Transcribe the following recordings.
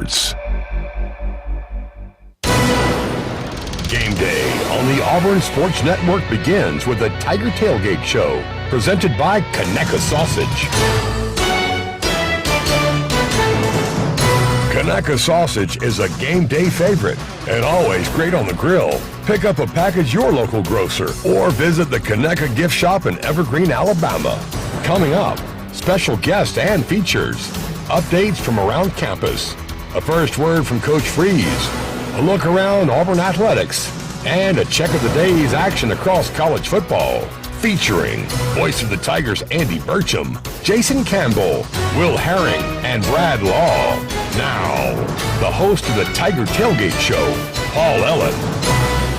Game day on the Auburn Sports Network begins with the Tiger Tailgate Show, presented by Conecuh Sausage. Conecuh Sausage is a game day favorite and always great on the grill. Pick up a package your local grocer or visit the Conecuh gift shop in Evergreen, Alabama. Coming up, special guests and features, updates from around campus, a first word from Coach Freeze, a look around Auburn athletics, and a check of the day's action across college football. Featuring voice of the Tigers Andy Burcham, Jason Campbell, Will Herring, and Brad Law. Now, the host of the Tiger Tailgate Show, Paul Ellen.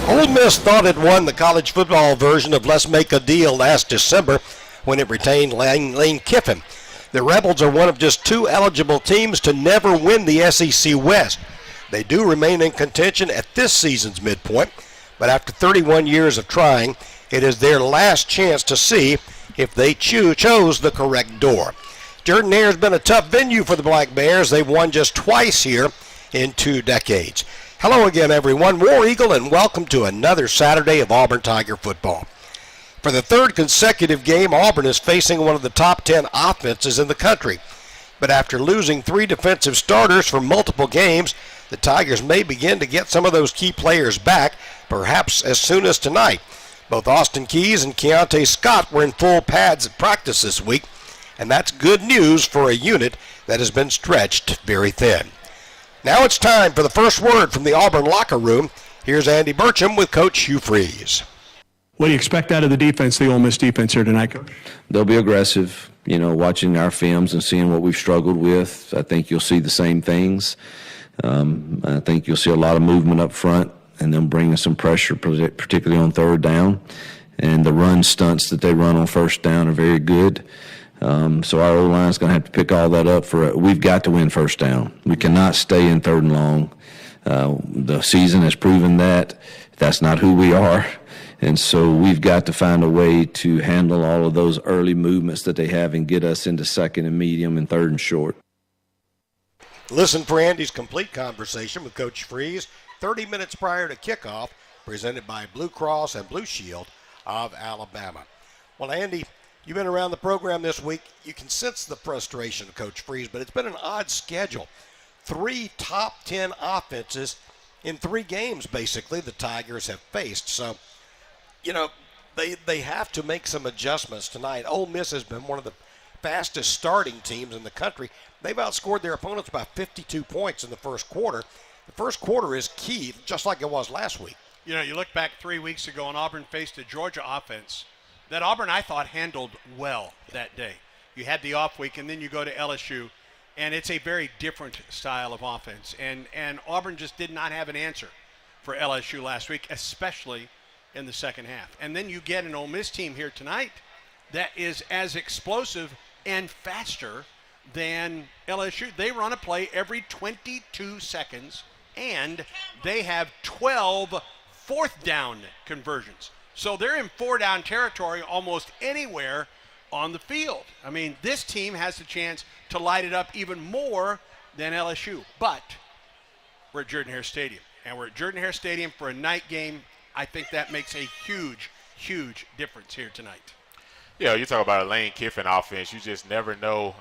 Ole Miss thought it won the college football version of Let's Make a Deal last December when it retained Lane Kiffin. The Rebels are one of just two eligible teams to never win the SEC West. They do remain in contention at this season's midpoint, but after 31 years of trying, it is their last chance to see if they chose the correct door. Jordan-Hare has been a tough venue for the Black Bears. They've won just twice here in 2 decades. Hello again, everyone. War Eagle, and welcome to another Saturday of Auburn Tiger football. For the third consecutive game, Auburn is facing one of the top 10 offenses in the country. But after losing 3 defensive starters for multiple games, the Tigers may begin to get some of those key players back, perhaps as soon as tonight. Both Austin Keys and Keontae Scott were in full pads at practice this week, and that's good news for a unit that has been stretched very thin. Now it's time for the first word from the Auburn locker room. Here's Andy Burcham with Coach Hugh Freeze. What do you expect out of the defense, the Ole Miss defense here tonight, Coach? They'll be aggressive. You know, watching our films and seeing what we've struggled with, I think you'll see the same things. I think you'll see a lot of movement up front and them bringing some pressure, particularly on third down. And the run stunts that they run on first down are very good. So our O-line's going to have to pick all that up. We've got to win first down. We cannot stay in third and long. The season has proven that. That's not who we are. And so we've got to find a way to handle all of those early movements that they have and get us into second and medium and third and short. Listen for Andy's complete conversation with Coach Freeze 30 minutes prior to kickoff, presented by Blue Cross and Blue Shield of Alabama. Well, Andy, you've been around the program this week. You can sense the frustration of Coach Freeze, but it's been an odd schedule. 3 top 10 offenses in 3 games, basically, the Tigers have faced. So, you know, they have to make some adjustments tonight. Ole Miss has been one of the fastest starting teams in the country. They've outscored their opponents by 52 points in the first quarter. The first quarter is key, just like it was last week. You know, you look back 3 weeks ago and Auburn faced a Georgia offense that Auburn, I thought, handled well that day. You had the off week, and then you go to LSU, and it's a very different style of offense. And Auburn just did not have an answer for LSU last week, especially in the second half. And then you get an Ole Miss team here tonight that is as explosive and faster than LSU. They run a play every 22 seconds, and they have 12 fourth down conversions. So they're in 4-down territory almost anywhere on the field. I mean, this team has the chance to light it up even more than LSU. But we're at Jordan-Hare Stadium, and we're at Jordan-Hare Stadium for a night game. I think that makes a huge, huge difference here tonight. Yeah, you talk about a Lane Kiffin offense. You just never know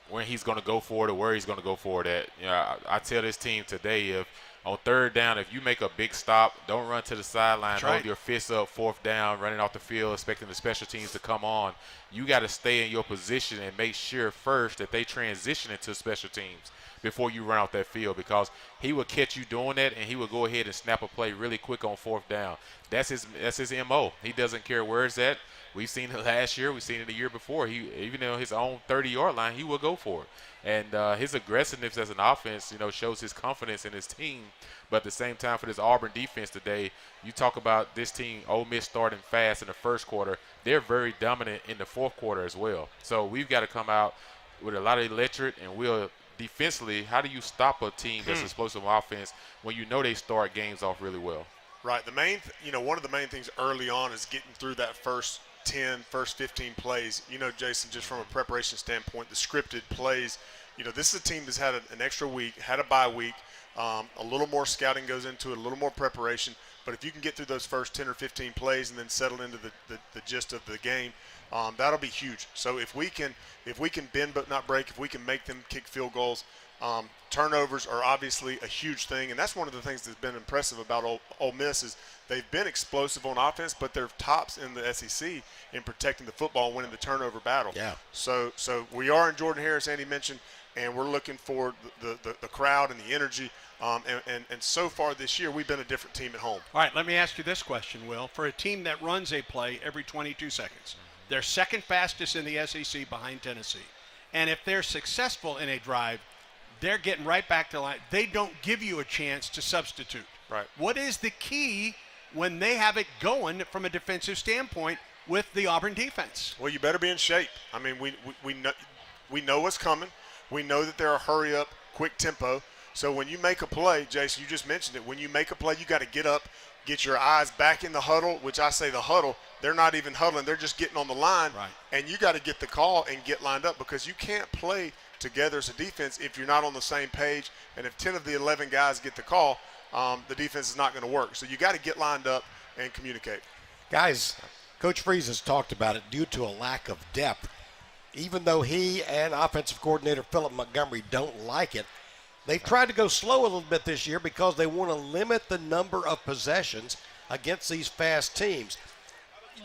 when he's going to go for it or where he's going to go for it at. You know, I tell this team today, if on third down, if you make a big stop, don't run to the sideline, hold your fists up, fourth down, running off the field, expecting the special teams to come on. You got to stay in your position and make sure first that they transition into special teams before you run out that field, because he will catch you doing that and he will go ahead and snap a play really quick on fourth down. That's his MO. He doesn't care where it's at. We've seen it last year. We've seen it the year before. He, even on his own 30-yard line, he will go for it. And his aggressiveness as an offense, you know, shows his confidence in his team. But at the same time, for this Auburn defense today, you talk about this team, Ole Miss starting fast in the first quarter. They're very dominant in the fourth quarter as well. So we've got to come out with a lot of electric, and we'll defensively, how do you stop a team that's explosive offense when you know they start games off really well? Right. One of the main things early on is getting through that first 10, first 15 plays. You know, Jason, just from a preparation standpoint, the scripted plays, this is a team that's had an extra week, had a bye week. A little more scouting goes into it, a little more preparation. But if you can get through those first 10 or 15 plays and then settle into the gist of the game, that'll be huge. So if we can bend but not break, if we can make them kick field goals, turnovers are obviously a huge thing, and that's one of the things that's been impressive about Ole Miss is they've been explosive on offense, but they're tops in the SEC in protecting the football and winning the turnover battle. Yeah. So we are in Jordan-Hare, as Andy mentioned, and we're looking for the crowd and the energy. And so far this year, we've been a different team at home. All right, let me ask you this question, Will. For a team that runs a play every 22 seconds, they're second fastest in the SEC behind Tennessee. And if they're successful in a drive, they're getting right back to line. They don't give you a chance to substitute. Right. What is the key when they have it going from a defensive standpoint with the Auburn defense? Well, you better be in shape. I mean, we know what's coming. We know that they're a hurry-up, quick tempo. So when you make a play, Jason, you just mentioned it, when you make a play, you got to get up, get your eyes back in the huddle, which I say the huddle. They're not even huddling. They're just getting on the line. Right. And you got to get the call and get lined up because you can't play together as a defense if you're not on the same page. And if 10 of the 11 guys get the call, the defense is not going to work. So you got to get lined up and communicate. Guys, Coach Freeze has talked about it due to a lack of depth. Even though he and offensive coordinator Philip Montgomery don't like it, they've tried to go slow a little bit this year because they want to limit the number of possessions against these fast teams.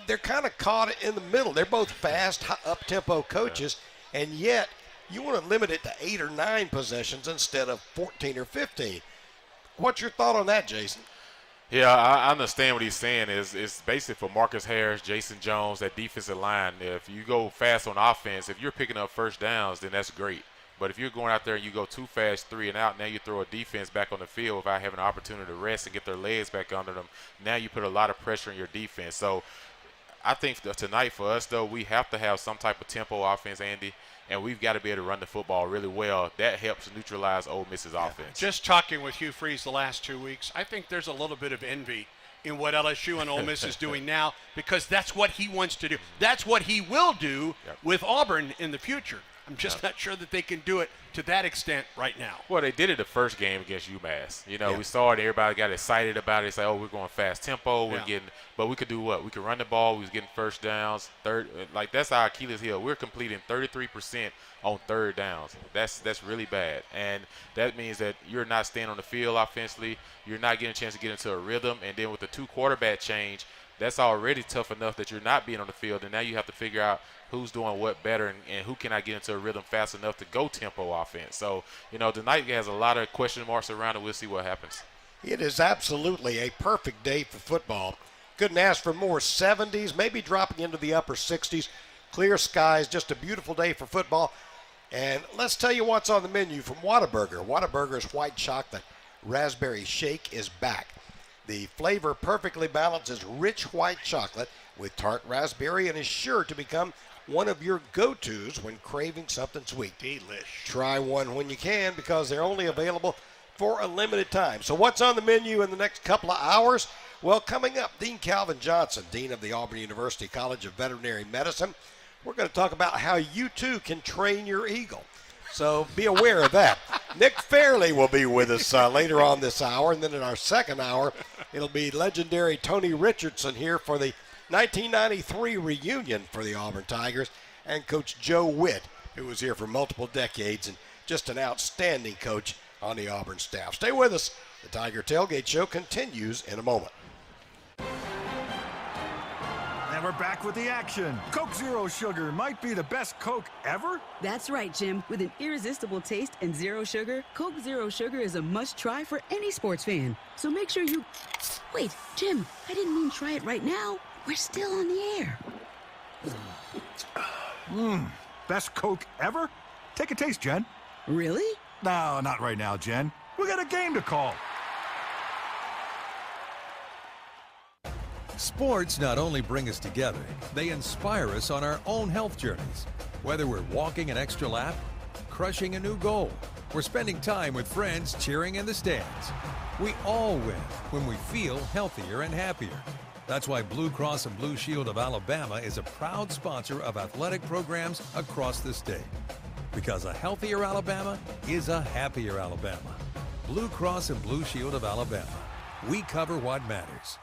They're kind of caught in the middle. They're both fast, up-tempo coaches, and yet you want to limit it to 8 or 9 possessions instead of 14 or 15. What's your thought on that, Jason? Yeah, I understand what he's saying. It's basically for Marcus Harris, Jason Jones, that defensive line. If you go fast on offense, if you're picking up first downs, then that's great. But if you're going out there and you go too fast, 3 and out, now you throw a defense back on the field without having an opportunity to rest and get their legs back under them. Now you put a lot of pressure on your defense. So I think tonight for us, though, we have to have some type of tempo offense, Andy, and we've got to be able to run the football really well. That helps neutralize Ole Miss's offense. Just talking with Hugh Freeze the last 2 weeks, I think there's a little bit of envy in what LSU and Ole Miss is doing now because that's what he wants to do. That's what he will do with Auburn in the future. I'm just not sure that they can do it to that extent right now. Well, they did it the first game against UMass. We saw it. Everybody got excited about it. It's like, oh, we're going fast tempo. We're getting, but we could do what? We could run the ball. We was getting first downs. That's our Achilles heel. We're completing 33% on third downs. That's really bad, and that means that you're not staying on the field offensively. You're not getting a chance to get into a rhythm, and then with the 2 quarterback change, that's already tough enough that you're not being on the field, and now you have to figure out who's doing what better and who can I get into a rhythm fast enough to go tempo offense. So, tonight has a lot of question marks around it. We'll see what happens. It is absolutely a perfect day for football. Couldn't ask for more. 70s, maybe dropping into the upper 60s. Clear skies, just a beautiful day for football. And let's tell you what's on the menu from Whataburger. Whataburger's white chocolate raspberry shake is back. The flavor perfectly balances rich white chocolate with tart raspberry and is sure to become one of your go-tos when craving something sweet. Delish. Try one when you can because they're only available for a limited time. So what's on the menu in the next couple of hours? Well, coming up, Dean Calvin Johnson, Dean of the Auburn University College of Veterinary Medicine. We're going to talk about how you too can train your eagle. So be aware of that. Nick Fairley will be with us later on this hour. And then in our second hour, it'll be legendary Tony Richardson here for the 1993 reunion for the Auburn Tigers, and Coach Joe Whitt, who was here for multiple decades and just an outstanding coach on the Auburn staff. Stay with us. The Tiger Tailgate Show continues in a moment. And we're back with the action. Coke Zero Sugar might be the best Coke ever. That's right, Jim. With an irresistible taste and zero sugar, Coke Zero Sugar is a must-try for any sports fan. So make sure you... Wait, Jim, I didn't mean try it right now. We're still on the air. Best Coke ever? Take a taste, Jen. Really? No, not right now, Jen. We got a game to call. Sports not only bring us together, they inspire us on our own health journeys. Whether we're walking an extra lap, crushing a new goal, or spending time with friends cheering in the stands. We all win when we feel healthier and happier. That's why Blue Cross and Blue Shield of Alabama is a proud sponsor of athletic programs across the state. Because a healthier Alabama is a happier Alabama. Blue Cross and Blue Shield of Alabama. We cover what matters.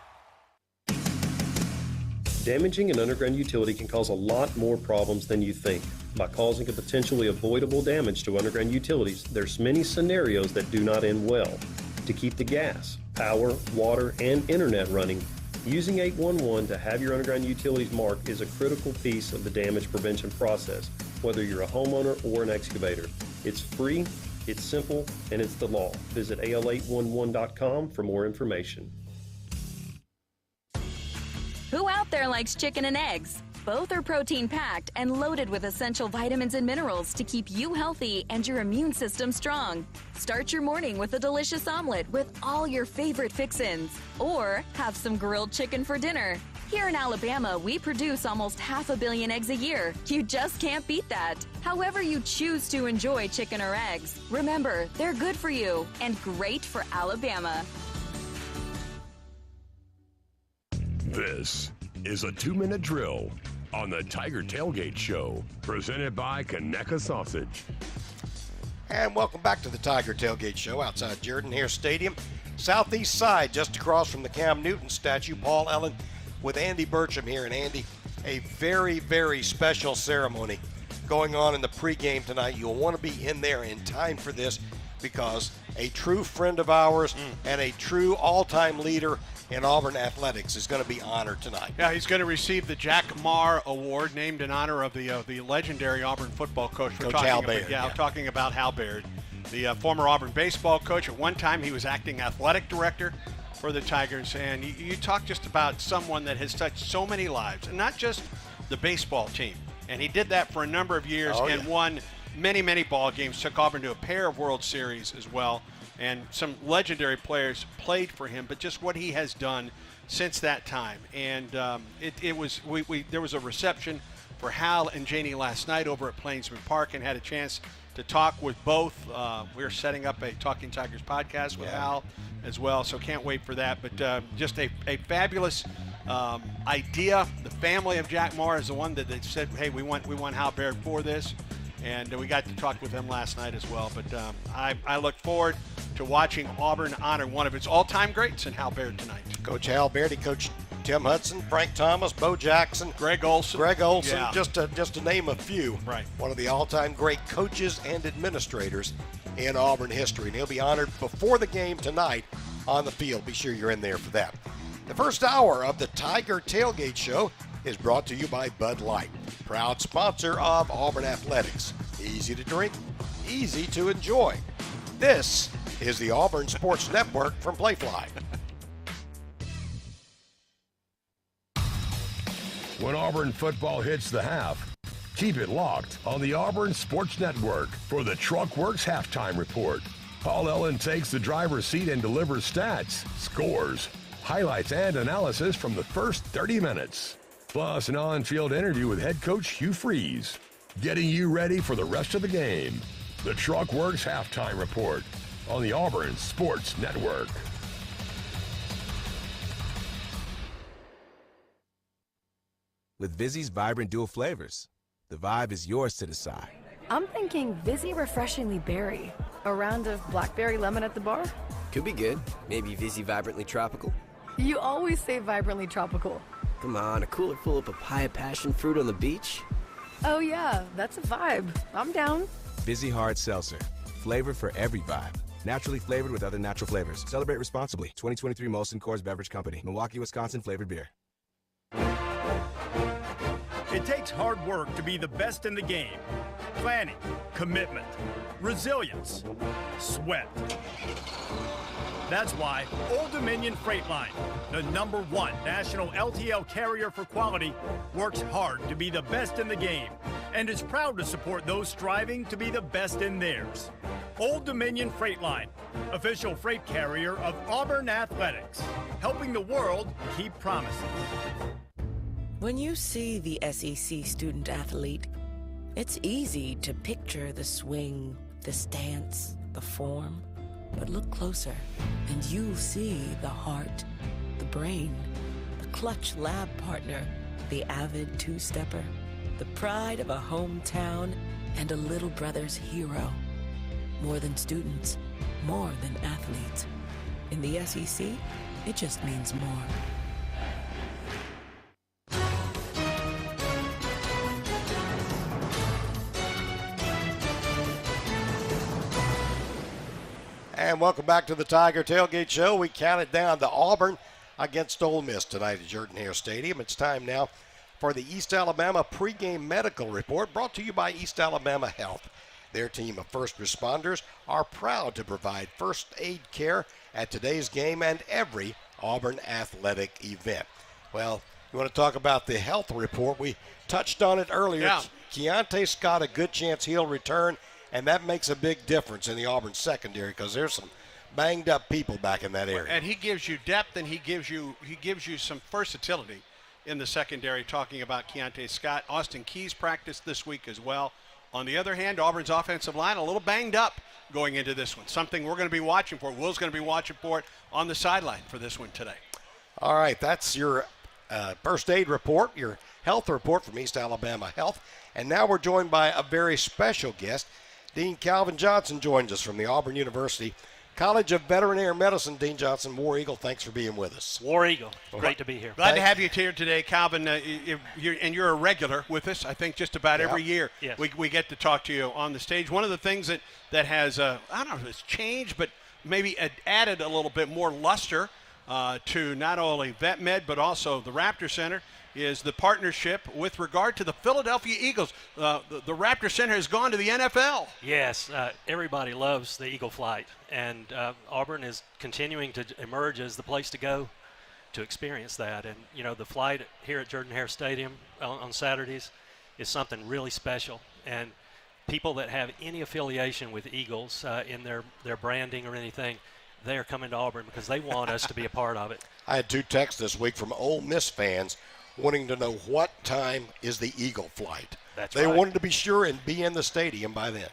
Damaging an underground utility can cause a lot more problems than you think. By causing a potentially avoidable damage to underground utilities, there's many scenarios that do not end well. To keep the gas, power, water, and internet running, using 811 to have your underground utilities marked is a critical piece of the damage prevention process, whether you're a homeowner or an excavator. It's free, it's simple, and it's the law. Visit al811.com for more information. Who out there likes chicken and eggs? Both are protein-packed and loaded with essential vitamins and minerals to keep you healthy and your immune system strong. Start your morning with a delicious omelet with all your favorite fix-ins. Or have some grilled chicken for dinner. Here in Alabama, we produce almost 500 million eggs a year. You just can't beat that. However you choose to enjoy chicken or eggs, remember, they're good for you and great for Alabama. This is a 2-minute drill on the Tiger Tailgate Show, presented by Conecuh Sausage. And welcome back to the Tiger Tailgate Show outside Jordan-Hare Stadium. Southeast side, just across from the Cam Newton statue. Paul Ellen with Andy Burcham here. And Andy, a very, very special ceremony going on in the pregame tonight. You'll want to be in there in time for this because a true friend of ours and a true all-time leader in Auburn athletics is going to be honored tonight. Yeah, he's going to receive the Jack Marr Award, named in honor of the legendary Auburn football coach. Coach Hal Baird. I'm talking about Hal Baird, the former Auburn baseball coach. At one time, he was acting athletic director for the Tigers. And you talk just about someone that has touched so many lives, and not just the baseball team. And he did that for a number of years and won many, many ball games, took Auburn to a pair of World Series as well. And some legendary players played for him, but just what he has done since that time. And there was a reception for Hal and Janie last night over at Plainsman Park, and had a chance to talk with both. We're setting up a Talking Tigers podcast with Hal as well, so can't wait for that. But just a fabulous idea. The family of Jack Marr is the one that they said, hey, we want Hal Baird for this. And we got to talk with him last night as well. But I look forward to watching Auburn honor one of its all-time greats in Hal Baird tonight. Coach Hal Baird, he coached Tim Hudson, Frank Thomas, Bo Jackson, Greg Olson, just to name a few. Right. One of the all-time great coaches and administrators in Auburn history. And he'll be honored before the game tonight on the field. Be sure you're in there for that. The first hour of the Tiger Tailgate Show is brought to you by Bud Light, proud sponsor of Auburn Athletics. Easy to drink, easy to enjoy. This is the Auburn Sports Network from Playfly. When Auburn football hits the half, keep it locked on the Auburn Sports Network for the Truck Works Halftime Report. Paul Ellen takes the driver's seat and delivers stats, scores, highlights, and analysis from the first 30 minutes. Plus an on-field interview with head coach Hugh Freeze, getting you ready for the rest of the game. The Truck Works Halftime Report on the Auburn Sports Network. With Vizzy's vibrant dual flavors, the vibe is yours to decide. I'm thinking Vizzy Refreshingly Berry. A round of blackberry lemon at the bar? Could be good. Maybe Vizzy Vibrantly Tropical. You always say vibrantly tropical. Come on, a cooler full of papaya passion fruit on the beach? Oh yeah, that's a vibe. I'm down. Vizzy Hard Seltzer. Flavor for every vibe. Naturally flavored with other natural flavors. Celebrate responsibly. 2023 Molson Coors Beverage Company. Milwaukee, Wisconsin flavored beer. It takes hard work to be the best in the game. Planning, commitment, resilience, sweat. That's why Old Dominion Freight Line, the #1 national LTL carrier for quality, works hard to be the best in the game and is proud to support those striving to be the best in theirs. Old Dominion Freight Line, official freight carrier of Auburn Athletics, helping the world keep promises. When you see the SEC student athlete, it's easy to picture the swing, the stance, the form. But look closer, and you'll see the heart, the brain, the clutch lab partner, the avid two-stepper, the pride of a hometown, and a little brother's hero. More than students, more than athletes. In the SEC, it just means more. And welcome back to the Tiger Tailgate Show. We counted down to Auburn against Ole Miss tonight at Jordan-Hare Stadium. It's time now for the East Alabama pregame medical report, brought to you by East Alabama Health. Their team of first responders are proud to provide first aid care at today's game and every Auburn athletic event. Well, you want to talk about the health report? We touched on it earlier. Yeah. Keontae Scott, a good chance he'll return, and that makes a big difference in the Auburn secondary because there's some banged up people back in that area. And he gives you depth, and he gives you some versatility in the secondary, talking about Keontae Scott. Austin Keys practiced this week as well. On the other hand, Auburn's offensive line a little banged up going into this one, something we're going to be watching for. Will's going to be watching for it on the sideline for this one today. All right, that's your first aid report, your health report from East Alabama Health. And now we're joined by a very special guest. Dean Calvin Johnson joins us from the Auburn University College of Veterinary Medicine. Dean Johnson, War Eagle, thanks for being with us. War Eagle, great to be here. Glad to have you here today, Calvin. You're a regular with us, I think, just about every year. Yes. We get to talk to you on the stage. One of the things that has, I don't know if it's changed, but maybe added a little bit more luster to not only VetMed but also the Raptor Center is the partnership with regard to the Philadelphia Eagles. The Raptor Center has gone to the NFL. Yes, everybody loves the Eagle flight, and Auburn is continuing to emerge as the place to go to experience that. And, you know, the flight here at Jordan-Hare Stadium on Saturdays is something really special. And people that have any affiliation with Eagles in their branding or anything, they are coming to Auburn because they want us to be a part of it. I had 2 texts this week from Ole Miss fans wanting to know what time is the Eagle flight. They wanted to be sure and be in the stadium by then.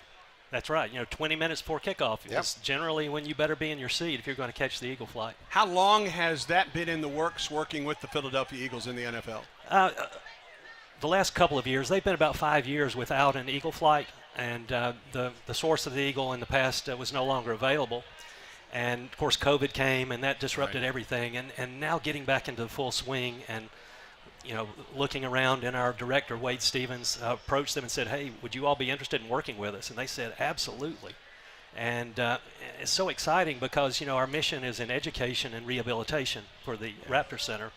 That's right. You know, 20 minutes before kickoff is generally when you better be in your seat if you're going to catch the Eagle flight. How long has that been in the works, working with the Philadelphia Eagles in the NFL? The last couple of years. They've been about 5 years without an Eagle flight, and the source of the Eagle in the past was no longer available. And, of course, COVID came, and that disrupted everything. And now getting back into the full swing and, you know, looking around, and our director, Wade Stevens, approached them and said, hey, would you all be interested in working with us? And they said, absolutely. And it's so exciting because, you know, our mission is in education and rehabilitation for the Raptor Center.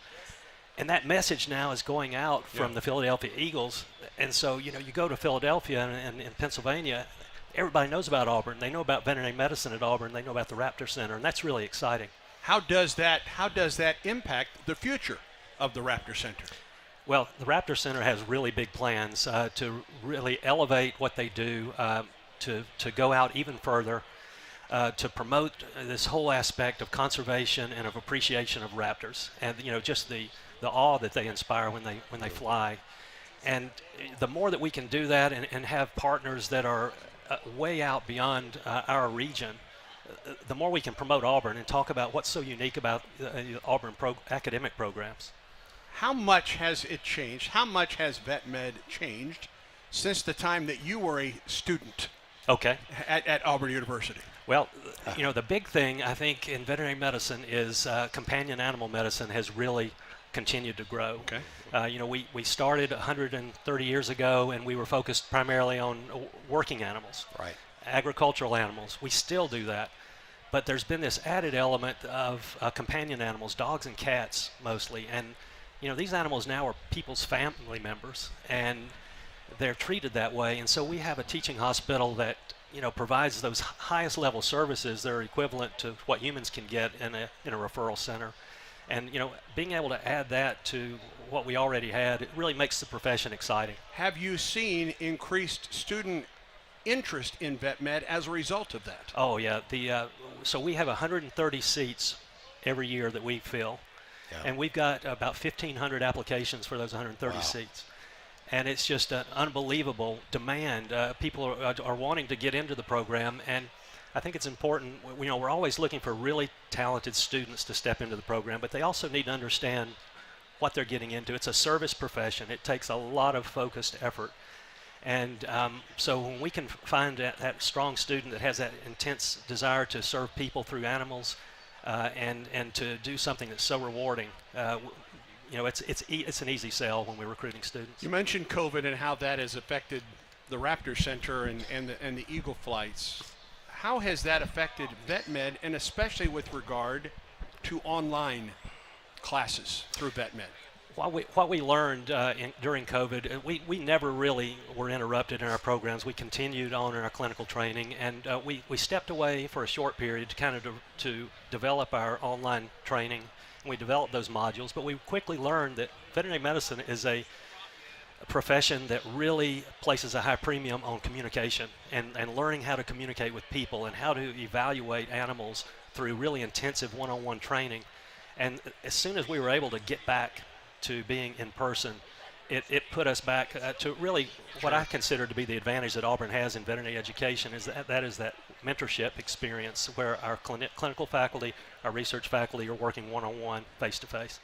And that message now is going out from the Philadelphia Eagles. And so, you know, you go to Philadelphia and in Pennsylvania, everybody knows about Auburn. They know about veterinary medicine at Auburn. They know about the Raptor Center, and that's really exciting. How does that impact the future of the Raptor Center? Well, the Raptor Center has really big plans to really elevate what they do, to go out even further, to promote this whole aspect of conservation and of appreciation of raptors, and, you know, just the awe that they inspire when they fly. And the more that we can do that and have partners that are way out beyond our region, the more we can promote Auburn and talk about what's so unique about Auburn academic programs. How much has it changed? How much has VetMed changed since the time that you were a student at Auburn University? Well, you know, the big thing, I think, in veterinary medicine is companion animal medicine has really continued to grow. You know, we started 130 years ago, and we were focused primarily on working animals, agricultural animals. We still do that. But there's been this added element of companion animals, dogs and cats mostly. And, you know, these animals now are people's family members, and they're treated that way. And so we have a teaching hospital that, you know, provides those highest level services that are equivalent to what humans can get in a referral center. And, you know, being able to add that to what we already had, it really makes the profession exciting. Have you seen increased student interest in VetMed as a result of that? Oh, yeah. So we have 130 seats every year that we fill. And we've got about 1,500 applications for those 130 seats. And it's just an unbelievable demand. People are wanting to get into the program, and I think it's important. You know, we're always looking for really talented students to step into the program, but they also need to understand what they're getting into. It's a service profession. It takes a lot of focused effort. And so when we can find that strong student that has that intense desire to serve people through animals and to do something that's so rewarding, it's an easy sell when we're recruiting students. You mentioned COVID and how that has affected the Raptor Center and the Eagle flights. How has that affected VetMed, and especially with regard to online classes through VetMed? What we learned during COVID, we never really were interrupted in our programs. We continued on in our clinical training, and we stepped away for a short period to kind of to develop our online training. And we developed those modules, but we quickly learned that veterinary medicine is a profession that really places a high premium on communication and learning how to communicate with people and how to evaluate animals through really intensive one-on-one training. And as soon as we were able to get back to being in person, it put us back to really what I consider to be the advantage that Auburn has in veterinary education is that mentorship experience where our clinical faculty, our research faculty are working one-on-one, face-to-face.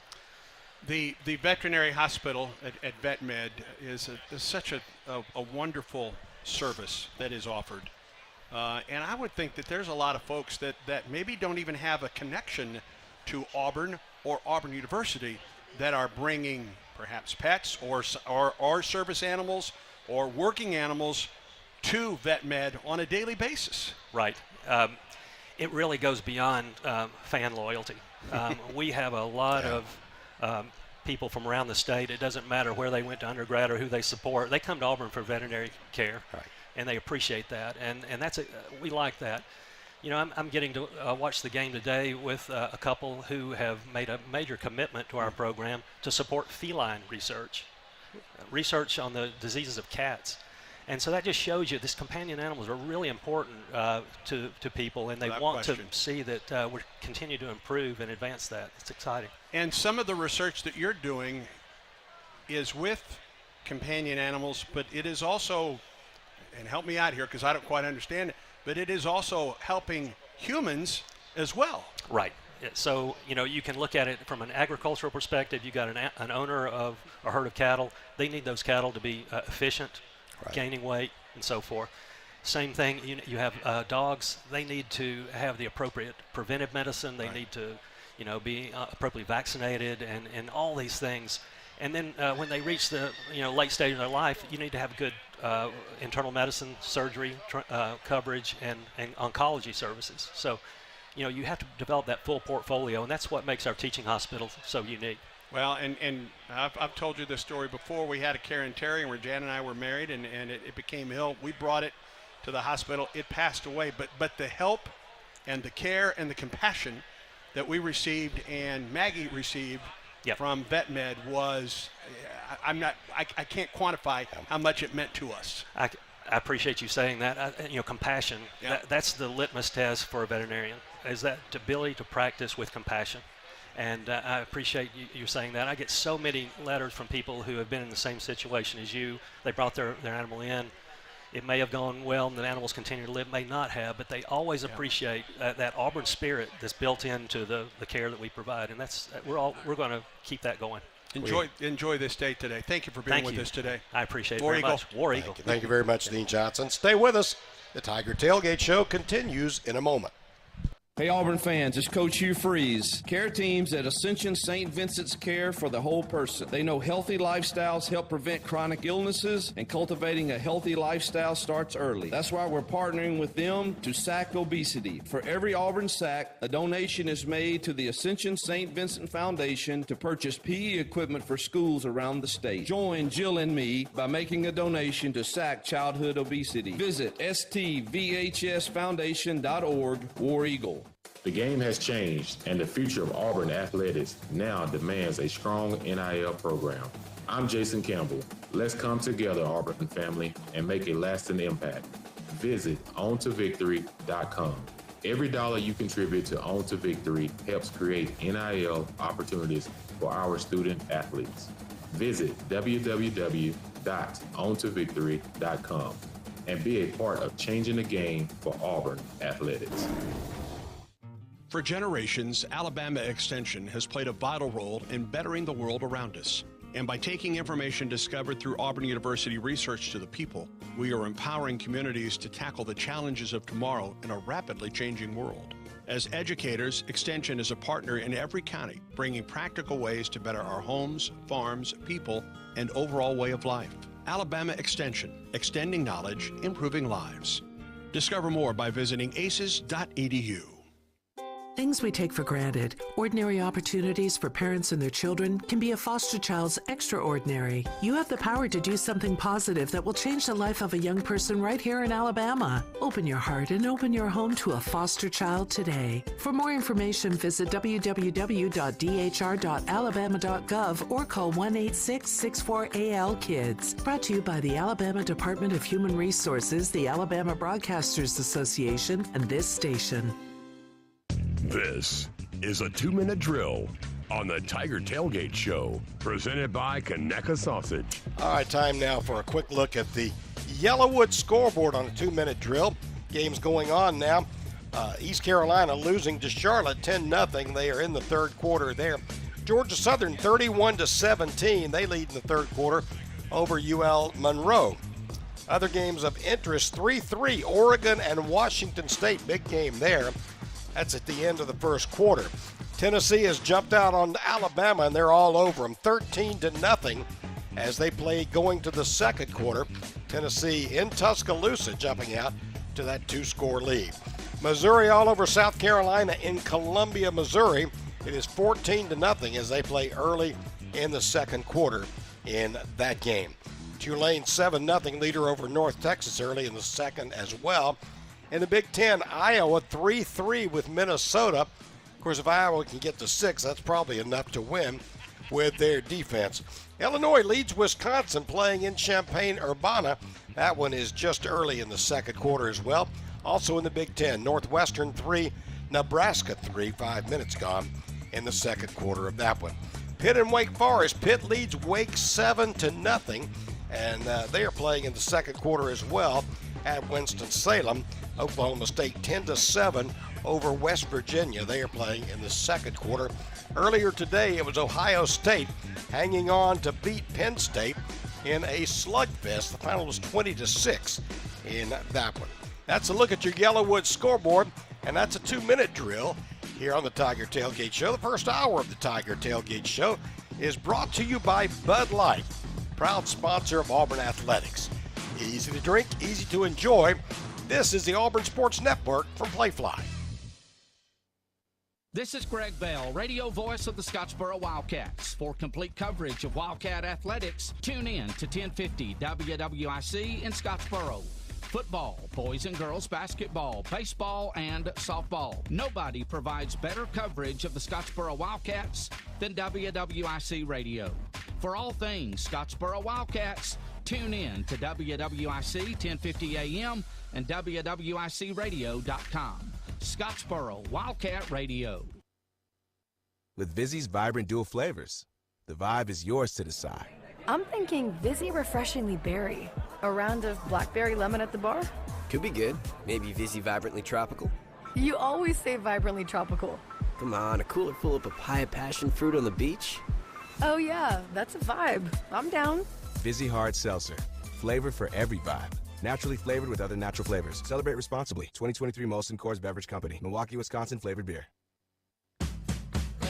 The veterinary hospital at VetMed is such a wonderful service that is offered. And I would think that there's a lot of folks that maybe don't even have a connection to Auburn or Auburn University that are bringing perhaps pets or service animals or working animals to VetMed on a daily basis. Right. It really goes beyond fan loyalty. We have a lot of people from around the state. It doesn't matter where they went to undergrad or who they support. They come to Auburn for veterinary care, and they appreciate that. And that's we like that. You know, I'm getting to watch the game today with a couple who have made a major commitment to our program to support feline research on the diseases of cats. And so that just shows you this companion animals are really important to people, and they want to see that we continue to improve and advance that. It's exciting. And some of the research that you're doing is with companion animals, but it is also, and help me out here because I don't quite understand it, but it is also helping humans as well. Right. So, you know, you can look at it from an agricultural perspective. You got an owner of a herd of cattle. They need those cattle to be efficient, gaining weight, and so forth. Same thing, you have dogs. They need to have the appropriate preventive medicine. They need to, you know, be appropriately vaccinated and all these things. And then when they reach the late stage of their life, you need to have good internal medicine, surgery coverage, and oncology services. So, you know, you have to develop that full portfolio, and that's what makes our teaching hospital so unique. Well, and I've told you this story before. We had a Karen Terry where Jan and I were married, and it became ill. We brought it to the hospital. It passed away. But the help and the care and the compassion that we received and Maggie received from VetMed was, I can't quantify how much it meant to us. I appreciate you saying that. Compassion, that's the litmus test for a veterinarian, is that ability to practice with compassion. And I appreciate you saying that. I get so many letters from people who have been in the same situation as you. They brought their animal in. It may have gone well and the animals continue to live, may not have, but they always appreciate that Auburn spirit that's built into the care that we provide. And that's we're going to keep that going. Enjoy this day today. Thank you for being with us today. I appreciate it War very Eagle. much. War Eagle. Thank you very much, Dean Johnson. Stay with us. The Tiger Tailgate Show continues in a moment. Hey Auburn fans, it's Coach Hugh Freeze. Care teams at Ascension St. Vincent's care for the whole person. They know healthy lifestyles help prevent chronic illnesses, and cultivating a healthy lifestyle starts early. That's why we're partnering with them to sack obesity. For every Auburn sack, a donation is made to the Ascension St. Vincent Foundation to purchase PE equipment for schools around the state. Join Jill and me by making a donation to sack childhood obesity. Visit stvhsfoundation.org. War Eagle. The game has changed, and the future of Auburn athletics now demands a strong NIL program. I'm Jason Campbell. Let's come together, Auburn family, and make a lasting impact. Visit OnToVictory.com. Every dollar you contribute to On to Victory helps create NIL opportunities for our student athletes. Visit www.ontovictory.com and be a part of changing the game for Auburn athletics. For generations, Alabama Extension has played a vital role in bettering the world around us. And by taking information discovered through Auburn University research to the people, we are empowering communities to tackle the challenges of tomorrow in a rapidly changing world. As educators, Extension is a partner in every county, bringing practical ways to better our homes, farms, people, and overall way of life. Alabama Extension, extending knowledge, improving lives. Discover more by visiting aces.edu. Things we take for granted, ordinary opportunities for parents and their children, can be a foster child's extraordinary. You have the power to do something positive that will change the life of a young person right here in Alabama. Open your heart and open your home to a foster child today. For more information, visit www.dhr.alabama.gov or call 1-866-64-AL-KIDS. Brought to you by the Alabama Department of Human Resources, the Alabama Broadcasters Association, and this station. This is a 2-minute drill on the Tiger Tailgate Show, presented by Conecuh Sausage. All right, time now for a quick look at the Yellowwood scoreboard on a 2-minute drill. Game's going on now. East Carolina losing to Charlotte 10-0. They are in the third quarter there. Georgia Southern 31-17. They lead in the third quarter over UL Monroe. Other games of interest, 3-3, Oregon and Washington State. Big game there. That's at the end of the first quarter. Tennessee has jumped out on Alabama, and they're all over them, 13-0 as they play going to the second quarter. Tennessee in Tuscaloosa jumping out to that 2-score lead. Missouri all over South Carolina in Columbia, Missouri. It is 14-0 as they play early in the second quarter in that game. Tulane 7-0 leader over North Texas early in the second as well. In the Big Ten, Iowa 3-3 with Minnesota. Of course, if Iowa can get to 6, that's probably enough to win with their defense. Illinois leads Wisconsin playing in Champaign-Urbana. That one is just early in the second quarter as well. Also in the Big Ten, Northwestern 3, Nebraska 3, 5 minutes gone in the second quarter of that one. Pitt and Wake Forest. Pitt leads Wake 7-0, and they are playing in the second quarter as well at Winston-Salem. Oklahoma State 10-7 over West Virginia. They are playing in the second quarter. Earlier today, it was Ohio State hanging on to beat Penn State in a slugfest. The final was 20-6 in that one. That's a look at your Yellowwood scoreboard, and that's a 2-minute drill here on the Tiger Tailgate Show. The first hour of the Tiger Tailgate Show is brought to you by Bud Light, proud sponsor of Auburn Athletics. Easy to drink, easy to enjoy. This is the Auburn Sports Network from Playfly. This is Greg Bell, radio voice of the Scottsboro Wildcats. For complete coverage of Wildcat athletics, tune in to 1050 WWIC in Scottsboro. Football, boys and girls basketball, baseball, and softball. Nobody provides better coverage of the Scottsboro Wildcats than WWIC Radio. For all things Scottsboro Wildcats, tune in to WWIC 1050 AM and WWICradio.com. Scottsboro Wildcat Radio. With Vizzy's vibrant dual flavors, the vibe is yours to decide. I'm thinking Vizzy Refreshingly Berry. A round of blackberry lemon at the bar? Could be good. Maybe Vizzy Vibrantly Tropical. You always say vibrantly tropical. Come on, a cooler full of papaya passion fruit on the beach? Oh yeah, that's a vibe. I'm down. Vizzy Hard Seltzer. Flavor for every vibe. Naturally flavored with other natural flavors. Celebrate responsibly. 2023 Molson Coors Beverage Company. Milwaukee, Wisconsin flavored beer.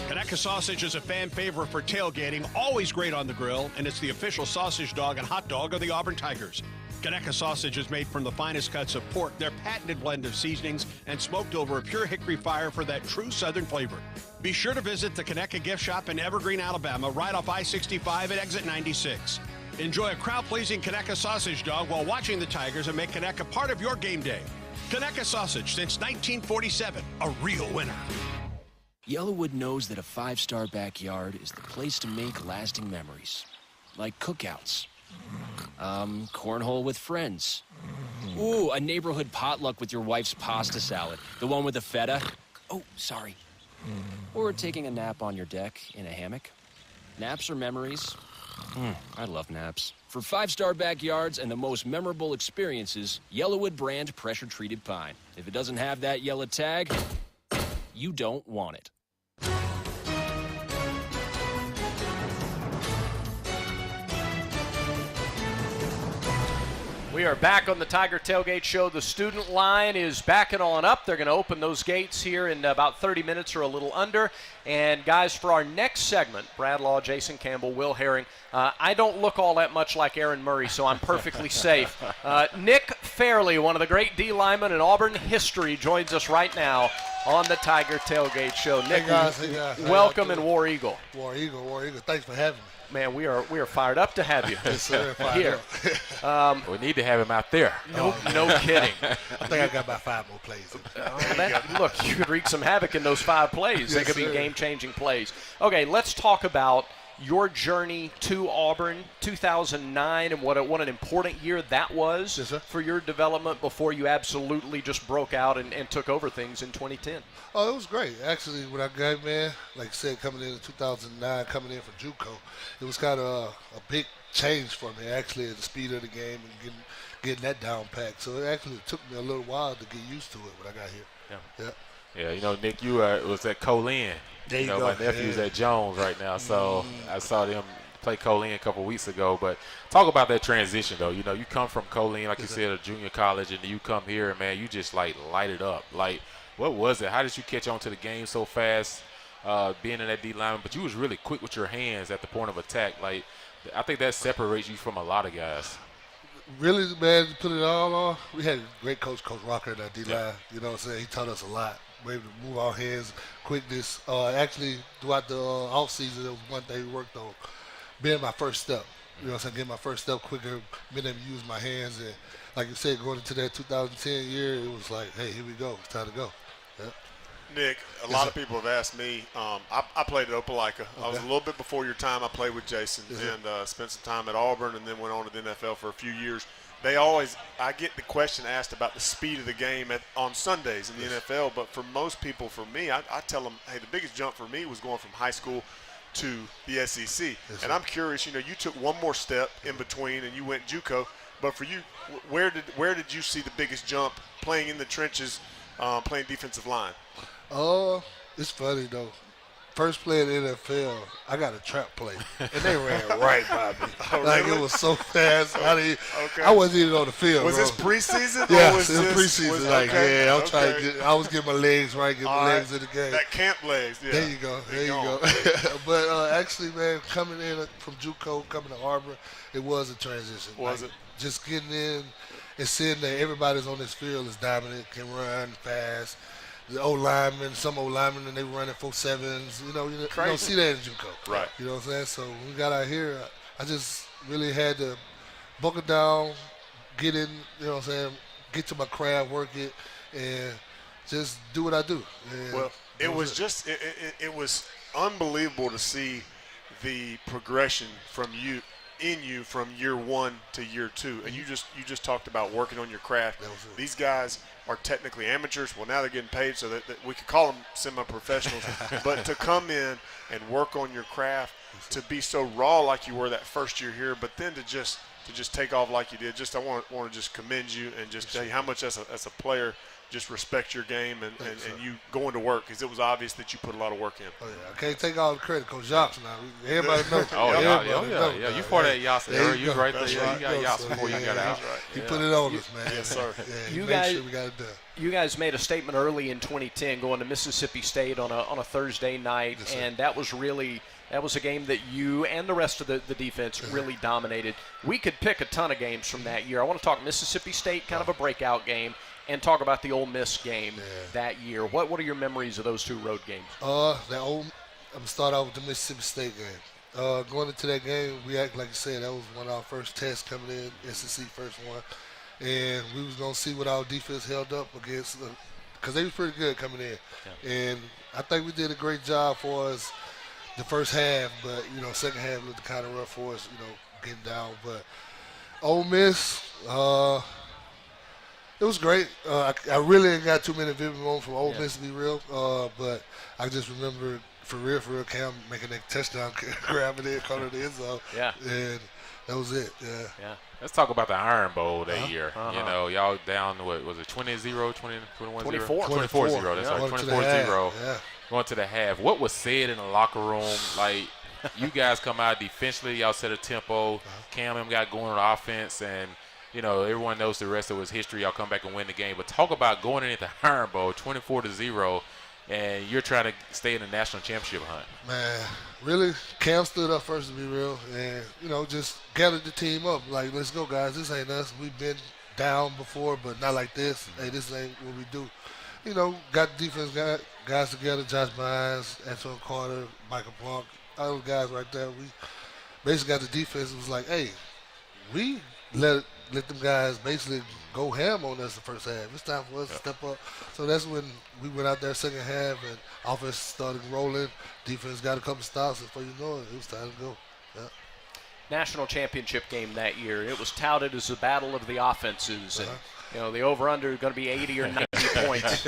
Conecuh Sausage is a fan favorite for tailgating, always great on the grill, and it's the official sausage dog and hot dog of the Auburn Tigers. Conecuh Sausage is made from the finest cuts of pork, their patented blend of seasonings, and smoked over a pure hickory fire for that true Southern flavor. Be sure to visit the Conecuh Gift Shop in Evergreen, Alabama, right off I-65 at exit 96. Enjoy a crowd-pleasing Conecuh sausage dog while watching the Tigers and make Conecuh part of your game day. Conecuh Sausage, since 1947, a real winner. Yellowwood knows that a 5-star backyard is the place to make lasting memories. Like cookouts. Cornhole with friends. Ooh, a neighborhood potluck with your wife's pasta salad. The one with the feta. Oh, sorry. Or taking a nap on your deck in a hammock. Naps are memories. I love naps. For 5-star backyards and the most memorable experiences, Yellowwood brand pressure-treated pine. If it doesn't have that yellow tag, you don't want it. We are back on the Tiger Tailgate Show. The student line is backing on up. They're going to open those gates here in about 30 minutes or a little under. And, guys, for our next segment, Brad Law, Jason Campbell, Will Herring, I don't look all that much like Aaron Murray, so I'm perfectly safe. Nick Fairley, one of the great D linemen in Auburn history, joins us right now on the Tiger Tailgate Show. Nick, hey guys. welcome in War Eagle. War Eagle. Thanks for having me. Man, we are fired up to have you here. We need to have him out there. No kidding. I think I got about 5 more plays. Look, you could wreak some havoc in those 5 plays. Yes, they could be game-changing plays. Okay, let's talk about your journey to Auburn, 2009, and what an important year that was for your development before you absolutely just broke out and took over things in 2010. Oh, it was great. Actually, when I got in, like I said, coming in 2009, coming in from JUCO, it was kind of a big change for me, actually, at the speed of the game and getting that down packed. So it actually took me a little while to get used to it when I got here. Yeah, Nick, you was at Colin. There you go. My nephew's at Jones right now, so I saw them play Colin a couple weeks ago. But talk about that transition, though. You come from Colin, like you said, a junior college, and you come here, and, man, you just, light it up. What was it? How did you catch on to the game so fast, being in that D lineman? But you was really quick with your hands at the point of attack. I think that separates you from a lot of guys. Really, man, to put it all on, we had a great coach, Coach Rocker, in that D-line. You know what I'm saying? He taught us a lot. We're able to move our hands, quickness. Actually, throughout the offseason, there was one thing we worked on, being my first step. You know what I'm saying? Getting my first step quicker, being able to use my hands. And like you said, going into that 2010 year, it was like, hey, here we go. It's time to go. Nick, a lot of people have asked me. I played at Opelika. I was a little bit before your time. I played with Jason and spent some time at Auburn and then went on to the NFL for a few years. I get the question asked about the speed of the game on Sundays in the NFL, but for most people, for me, I tell them, hey, the biggest jump for me was going from high school to the SEC. And I'm curious, you took one more step in between and you went JUCO, but for you, where did you see the biggest jump playing in the trenches, playing defensive line? It's funny, though. First play in the NFL, I got a trap play, and they ran right by me. Really? It was so fast. I wasn't even on the field. Was this preseason? Yeah, it was preseason. I was getting my legs right, getting my legs in the game. That camp legs. Yeah. There you go. But actually, man, coming in from JUCO, coming to Auburn, it was a transition. Was it? Just getting in and seeing that everybody's on this field is dominant, can run fast. The some old linemen, and they were running 4.7s. You don't see that in JUCO. Right. You know what I'm saying? So when we got out here, I just really had to buckle down, get in, get to my craft, work it, and just do what I do. And well, it was unbelievable to see the progression from year 1 to year 2. And you just talked about working on your craft. These guys are technically amateurs. Well, now they're getting paid, so that we could call them semi-professionals. But to come in and work on your craft, to be so raw like you were that first year here, but then to just take off like you did, I want to just commend you and just tell you how much as a player just respect your game and you going to work, because it was obvious that you put a lot of work in. Oh, yeah. I can't take all the credit, Coach Jacques. Now everybody knows. Yeah. You part of that Yasa. You right there. You got Yasa before you got out. He put it on us, man. Yes, sir. You guys, sure we got it done. You guys made a statement early in 2010 going to Mississippi State on a Thursday night, and that was a game that you and the rest of the defense really dominated. We could pick a ton of games from that year. I want to talk Mississippi State, kind of a breakout game, and talk about the Ole Miss game that year. What are your memories of those 2 road games? I'm going to start out with the Mississippi State game. Going into that game, we act like you said, that was one of our first tests coming in, SEC first one. And we was going to see what our defense held up against, because they was pretty good coming in. Yeah. And I think we did a great job for us the first half, but, second half looked kind of rough for us, getting down. But Ole Miss, it was great. I really ain't got too many vivid moments from Ole Miss, to be real. But I just remember, for real, Cam making that touchdown, grabbing it, caught it in the end zone. Yeah. And that was it. Yeah. Let's talk about the Iron Bowl that year. Y'all down, what was it, 20-0, 21-0? 24-0. 24-0. That's right, 24-0. Yeah. Going to the half. What was said in the locker room? You guys come out defensively. Y'all set a tempo. Cam got going on offense, and you know, everyone knows the rest of it was history. Y'all come back and win the game. But talk about going into Iron Bowl 24-0, and you're trying to stay in the national championship hunt. Man, really, Cam stood up first, to be real, and, you know, just gathered the team up. Like, let's go, guys. This ain't us. We've been down before, but not like this. Hey, this ain't what we do. You know, got the defense guys together, Josh Bynes, Antoine Carter, Michael Blanc, all those guys right there. We basically got the defense. It was like, hey, we let them guys basically go ham on us the first half. It's time for us to step up. So that's when we went out there second half, and offense started rolling. Defense got a couple stops, and before you know it, it was time to go. Yeah. National championship game that year. It was touted as the battle of the offenses, and you know the over/under is going to be 80 or 90 points.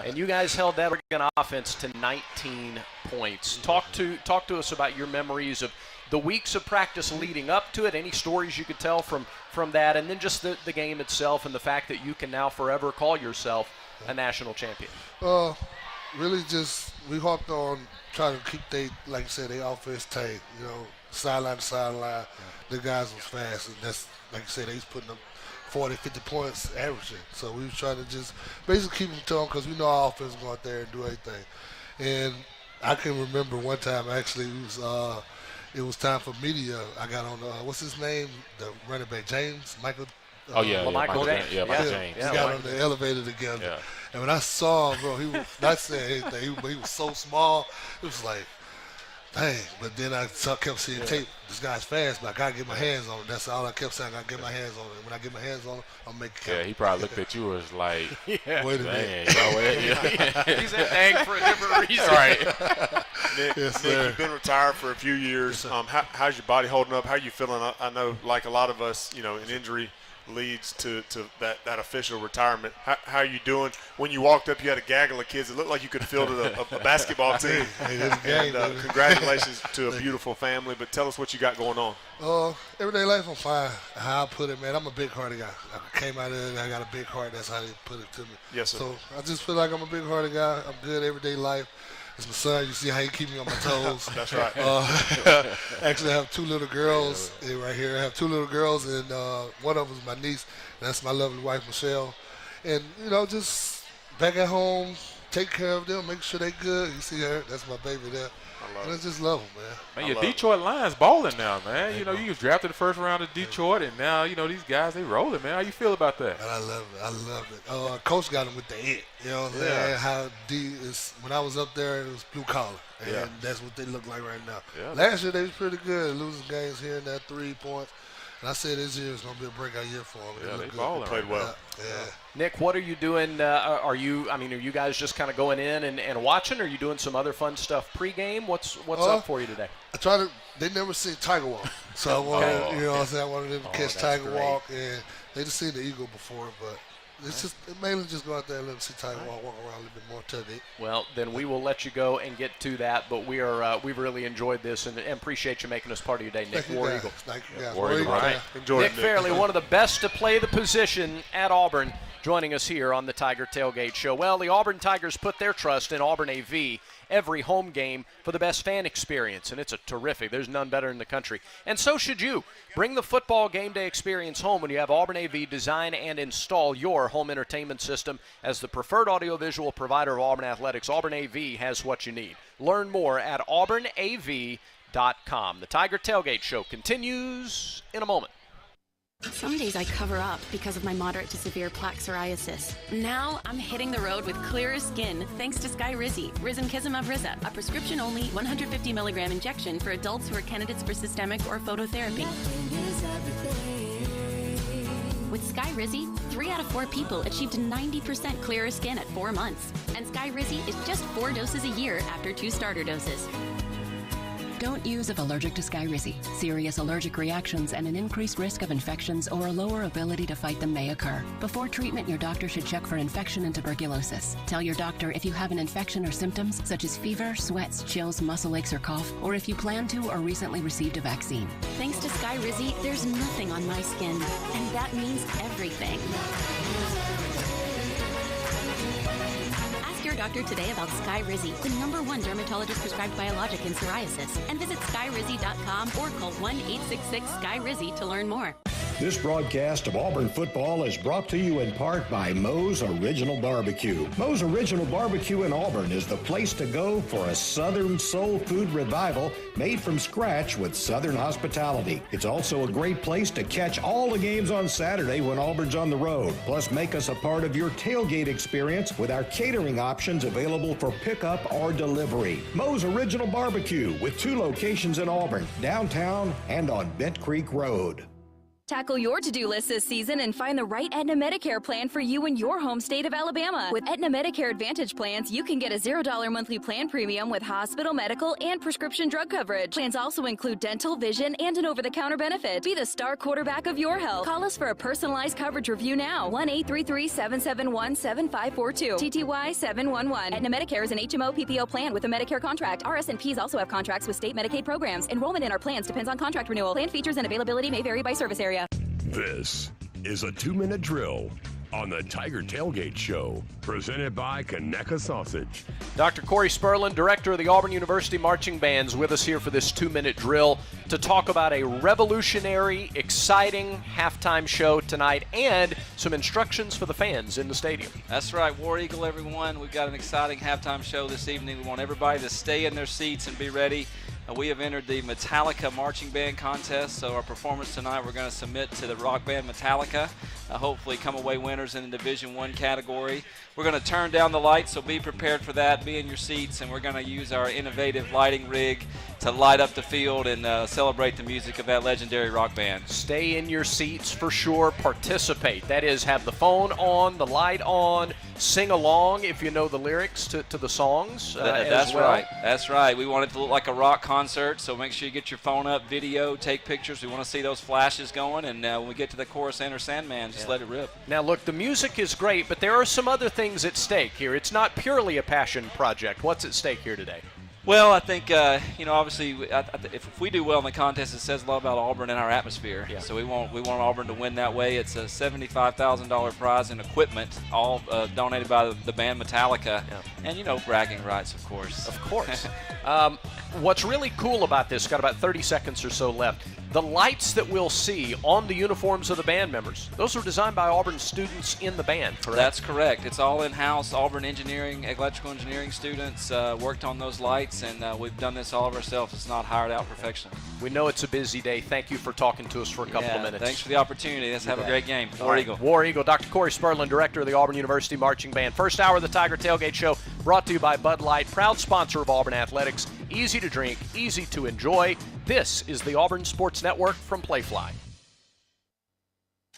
And you guys held that Oregon offense to 19 points. Talk to us about your memories of the weeks of practice leading up to it. Any stories you could tell from that, and then just the game itself and the fact that you can now forever call yourself a national champion. Really, just we harped on trying to keep like you said, their offense tight. You know, sideline to sideline. The guys was fast, and that's like you said, they was putting up 40, 50 points averaging. So we was trying to just basically keep them to them because we know our offense go out there and do everything. And I can remember one time actually it was time for media. I got on what's his name, the running back Michael. Michael James. Yeah, Michael James. We got on the elevator together. Yeah. And when I saw him, bro, he was not saying anything. He was so small. It was like, dang. But then I kept seeing tape. This guy's fast, but I got to get my hands on him. That's all I kept saying. I got to get my hands on him. When I get my hands on him, I'll make it count. Yeah, he probably looked at you as like, wait a minute. He's an dang for a different reason. Right. Nick, you've been retired for a few years. How's your body holding up? How are you feeling? I know, like a lot of us, you know, an injury leads to that official retirement. How are you doing? When you walked up, you had a gaggle of kids. It looked like you could field a basketball team. Congratulations to a beautiful family. But tell us what you got going on. Everyday life, I'm fine. How I put it, man, I'm a big-hearted guy. I came out of it and I got a big heart. That's how they put it to me. Yes, sir. So I just feel like I'm a big-hearted guy. I'm good everyday life. It's my son. You see how he keep me on my toes. That's right. Actually, I have two little girls right here. I have two little girls, and one of them is my niece. That's my lovely wife, Michelle. And, you know, just back at home, take care of them, make sure they good. You see her? That's my baby there. I just love them, man. Man, your Detroit Lions balling now, man. You know, you was drafted the first round of Detroit, and now, you know, these guys, they rolling, man. How you feel about that? I love it. Coach got him with the it. You know what I'm saying? How D is, when I was up there, it was blue collar. And that's what they look like right now. Yeah. Last year, they was pretty good, losing games here and there, 3 points. And I said this year is going to be a breakout year for them. Yeah, they balling. Played well. Yeah. Nick, what are you doing? Are you guys just kind of going in and watching? Or are you doing some other fun stuff pregame? What's up for you today? They never seen Tiger walk. So I wanted, you know what I'm saying? I wanted them to catch Tiger walk. And they just seen the Eagle before, but it's mainly just go out there and let them see Tiger walk around a little bit more tailgate. Well, then we will let you go and get to that. But we've really enjoyed this and appreciate you making us part of your day, Nick. War Eagle. Thank you guys. War Eagle. Right. Enjoy Nick Fairley, one of the best to play the position at Auburn, joining us here on the Tiger Tailgate Show. Well, the Auburn Tigers put their trust in Auburn AV every home game for the best fan experience, and it's a terrific. There's none better in the country. And so should you. Bring the football game day experience home when you have Auburn AV design and install your home entertainment system. As the preferred audiovisual provider of Auburn Athletics, Auburn AV has what you need. Learn more at auburnav.com. The Tiger Tailgate Show continues in a moment. Some days I cover up because of my moderate to severe plaque psoriasis. Now I'm hitting the road with clearer skin thanks to Skyrizi, Risankizumab Riza, a prescription-only 150 milligram injection for adults who are candidates for systemic or phototherapy. With Skyrizi, 3 out of 4 people achieved 90% clearer skin at 4 months. And Skyrizi is just 4 doses a year after 2 starter doses. Don't use if allergic to Skyrizi. Serious allergic reactions and an increased risk of infections or a lower ability to fight them may occur. Before treatment, your doctor should check for infection and tuberculosis. Tell your doctor if you have an infection or symptoms such as fever, sweats, chills, muscle aches, or cough, or if you plan to or recently received a vaccine. Thanks to Skyrizi, there's nothing on my skin, and that means everything. Your doctor today about Skyrizi, the #1 dermatologist prescribed biologic in psoriasis, and visit skyrizi.com or call 1-866-SKYRIZI to learn more. This broadcast of Auburn football is brought to you in part by Moe's Original Barbecue. Moe's Original Barbecue in Auburn is the place to go for a Southern soul food revival made from scratch with Southern hospitality. It's also a great place to catch all the games on Saturday when Auburn's on the road. Plus, make us a part of your tailgate experience with our catering options available for pickup or delivery. Moe's Original Barbecue with 2 locations in Auburn, downtown and on Bent Creek Road. Tackle your to-do list this season and find the right Aetna Medicare plan for you in your home state of Alabama. With Aetna Medicare Advantage plans, you can get a $0 monthly plan premium with hospital, medical, and prescription drug coverage. Plans also include dental, vision, and an over-the-counter benefit. Be the star quarterback of your health. Call us for a personalized coverage review now. 1-833-771-7542. TTY 711. Aetna Medicare is an HMO PPO plan with a Medicare contract. RSNPs also have contracts with state Medicaid programs. Enrollment in our plans depends on contract renewal. Plan features and availability may vary by service area. This is a 2-minute drill on the Tiger Tailgate Show, presented by Conecuh Sausage. Dr. Corey Spurlin, director of the Auburn University Marching Bands, with us here for this 2-minute drill to talk about a revolutionary, exciting halftime show tonight and some instructions for the fans in the stadium. That's right, War Eagle, everyone. We've got an exciting halftime show this evening. We want everybody to stay in their seats and be ready. We have entered the Metallica Marching Band Contest, so our performance tonight we're going to submit to the rock band Metallica. Hopefully come away winners in the Division I category. We're going to turn down the lights, so be prepared for that. Be in your seats, and we're going to use our innovative lighting rig to light up the field and celebrate the music of that legendary rock band. Stay in your seats for sure. Participate. That is, have the phone on, the light on, sing along if you know the lyrics to the songs. That's as well. right. That's right. We want it to look like a rock concert, so make sure you get your phone up, video, take pictures. We want to see those flashes going, and when we get to the chorus, Enter Sandman, just let it rip. Now, look, the music is great, but there are some other things at stake here. It's not purely a passion project. What's at stake here today? Well, I think, obviously, if we do well in the contest, it says a lot about Auburn and our atmosphere. Yeah. So we want Auburn to win that way. It's a $75,000 prize in equipment, all donated by the band Metallica. Yeah. And, bragging rights, of course. Of course. What's really cool about this, got about 30 seconds or so left, the lights that we'll see on the uniforms of the band members, those were designed by Auburn students in the band, correct? That's correct. It's all in-house. Auburn electrical engineering students worked on those lights, and we've done this all of ourselves. It's not hired out professionally. We know it's a busy day. Thank you for talking to us for a couple of minutes. Thanks for the opportunity. Let's have a great game. War Eagle. War Eagle. Dr. Corey Spurlin, director of the Auburn University Marching Band. First hour of the Tiger Tailgate Show brought to you by Bud Light, proud sponsor of Auburn Athletics. Easy to drink, easy to enjoy. This is the Auburn Sports Network from Playfly.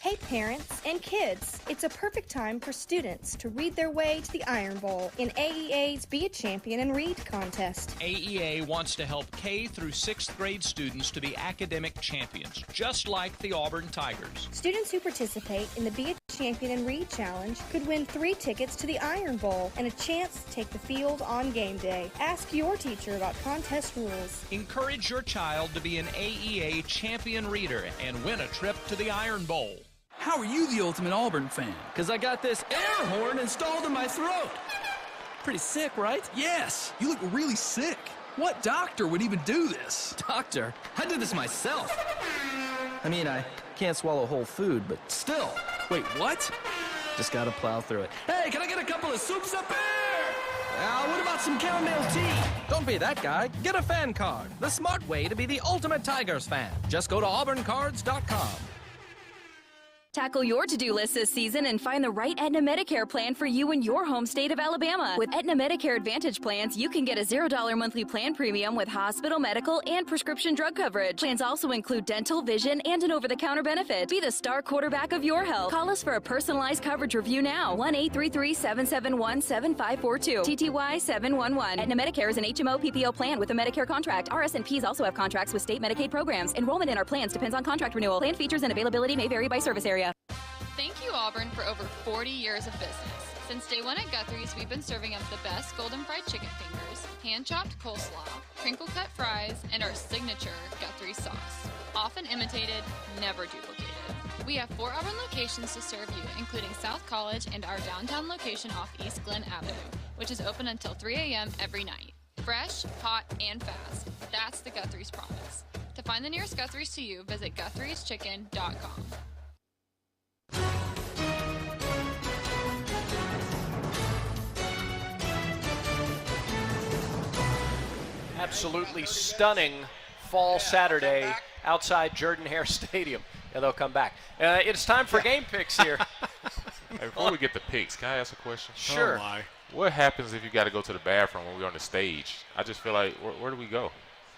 Hey parents and kids, it's a perfect time for students to read their way to the Iron Bowl in AEA's Be a Champion and Read contest. AEA wants to help K through 6th grade students to be academic champions, just like the Auburn Tigers. Students who participate in the Be a Champion and Read challenge could win 3 tickets to the Iron Bowl and a chance to take the field on game day. Ask your teacher about contest rules. Encourage your child to be an AEA champion reader and win a trip to the Iron Bowl. How are you the ultimate Auburn fan? Because I got this air horn installed in my throat. Pretty sick, right? Yes, you look really sick. What doctor would even do this? Doctor? I did this myself. I mean, I can't swallow whole food, but still. Wait, what? Just gotta plow through it. Hey, can I get a couple of soups up here? What about some chamomile tea? Don't be that guy. Get a fan card. The smart way to be the ultimate Tigers fan. Just go to auburncards.com. Tackle your to-do list this season and find the right Aetna Medicare plan for you in your home state of Alabama. With Aetna Medicare Advantage plans, you can get a $0 monthly plan premium with hospital, medical, and prescription drug coverage. Plans also include dental, vision, and an over-the-counter benefit. Be the star quarterback of your health. Call us for a personalized coverage review now. 1-833-771-7542. TTY 711. Aetna Medicare is an HMO PPO plan with a Medicare contract. RSNPs also have contracts with state Medicaid programs. Enrollment in our plans depends on contract renewal. Plan features and availability may vary by service area. Thank you, Auburn, for over 40 years of business. Since day one at Guthrie's, we've been serving up the best golden fried chicken fingers, hand-chopped coleslaw, crinkle-cut fries, and our signature Guthrie sauce. Often imitated, never duplicated. We have 4 Auburn locations to serve you, including South College and our downtown location off East Glen Avenue, which is open until 3 a.m. every night. Fresh, hot, and fast. That's the Guthrie's promise. To find the nearest Guthrie's to you, visit guthrie'schicken.com. absolutely stunning fall Saturday outside Jordan-Hare Stadium. And they'll come back. It's time for game picks here. Hey, before we get the picks, can I ask a question? Sure. Oh, my. What happens if you got to go to the bathroom when we're on the stage? I just feel like, where do we go?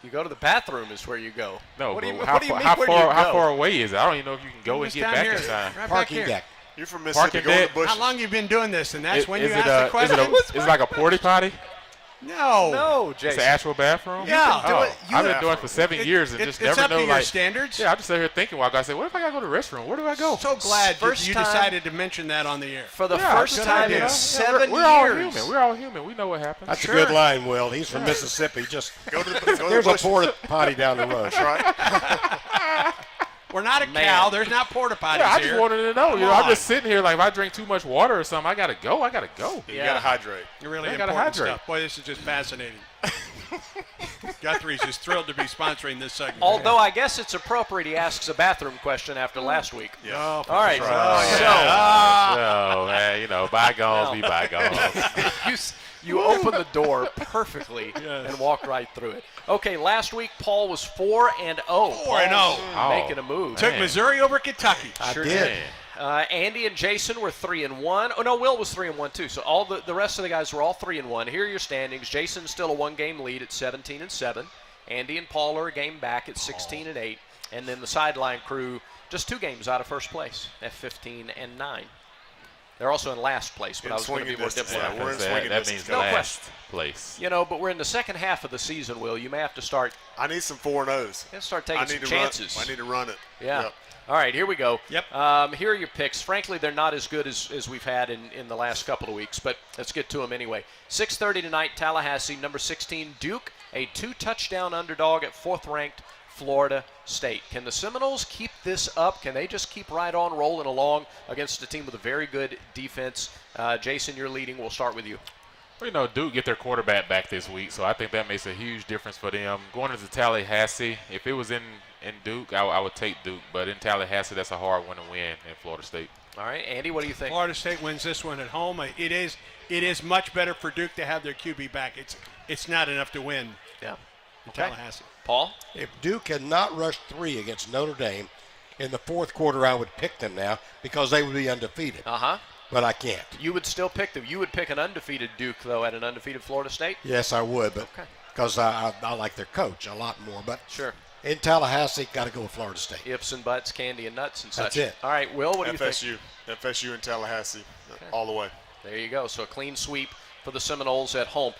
You go to the bathroom is where you go. No, what do you how far away is it? I don't even know if you can go and get back in time. Right Parking deck. You're from Mississippi. Go in the bushes. How long you been doing this? And that's when you ask the question? Is it like a porta potty? No, Jason. It's an actual bathroom? Yeah. I've been doing it for 7 years and just never know. It's up to your standards. Yeah, I just sit here thinking while I say, what if I got to go to the restroom? Where do I go? So glad you First time- decided to mention that on the air. For the first time in 7 years. We're all human. We're all human. We know what happens. That's a good line, Will. He's from Mississippi. Just Go to the there's a bushes. porta potty down the road. That's right. We're not a cow. There's not porta potties Yeah, I here. just wanted to know. I'm just sitting here like if I drink too much water or something, I gotta go. You gotta hydrate. You're really I gotta important hydrate. stuff. Boy, this is just fascinating. Guthrie's just thrilled to be sponsoring this segment. Although I guess it's appropriate he asks a bathroom question after last week. Yeah. Oh, All right. So, man, bygones be bygones. You open the door perfectly and walk right through it. Okay, last week Paul was 4-0. 4-0. Making a move. Took Missouri over Kentucky. I did. Andy and Jason were 3-1. Oh no, Will was 3-1 too. So all the rest of the guys were all 3-1. Here are your standings. Jason's still a 1-game lead at 17-7. Andy and Paul are a game back at 16-8, and then the sideline crew just 2 games out of first place at 15-9. They're also in last place, but I was going to be more diplomatic. We're in swinging That distance. means No last place. but we're in the second half of the season, Will. You may have to start. I need some 4-0s. Start taking some chances. I need to run it. Yeah. Yep. All right, here we go. Yep. Here are your picks. Frankly, they're not as good as we've had in the last couple of weeks, but let's get to them anyway. 6:30 tonight, Tallahassee, number 16, Duke, a 2-touchdown underdog at 4th-ranked Florida State. Can the Seminoles keep this up? Can they just keep right on rolling along against a team with a very good defense? Jason, you're leading. We'll start with you. Well, Duke get their quarterback back this week, so I think that makes a huge difference for them. Going into Tallahassee, if it was in Duke, I would take Duke, but in Tallahassee, that's a hard one to win in Florida State. All right, Andy, what do you think? Florida State wins this one at home. It is much better for Duke to have their QB back. It's not enough to win. Yeah. In Tallahassee. Paul? If Duke had not rushed 3 against Notre Dame in the fourth quarter, I would pick them now because they would be undefeated. Uh-huh. But I can't. You would still pick them. You would pick an undefeated Duke, though, at an undefeated Florida State? Yes, I would, but because I like their coach a lot more. But sure. In Tallahassee, got to go with Florida State. Ifs and buts, candy and nuts and such. That's it. All right, Will, what do you think? FSU in Tallahassee, all the way. There you go. So a clean sweep for the Seminoles at home.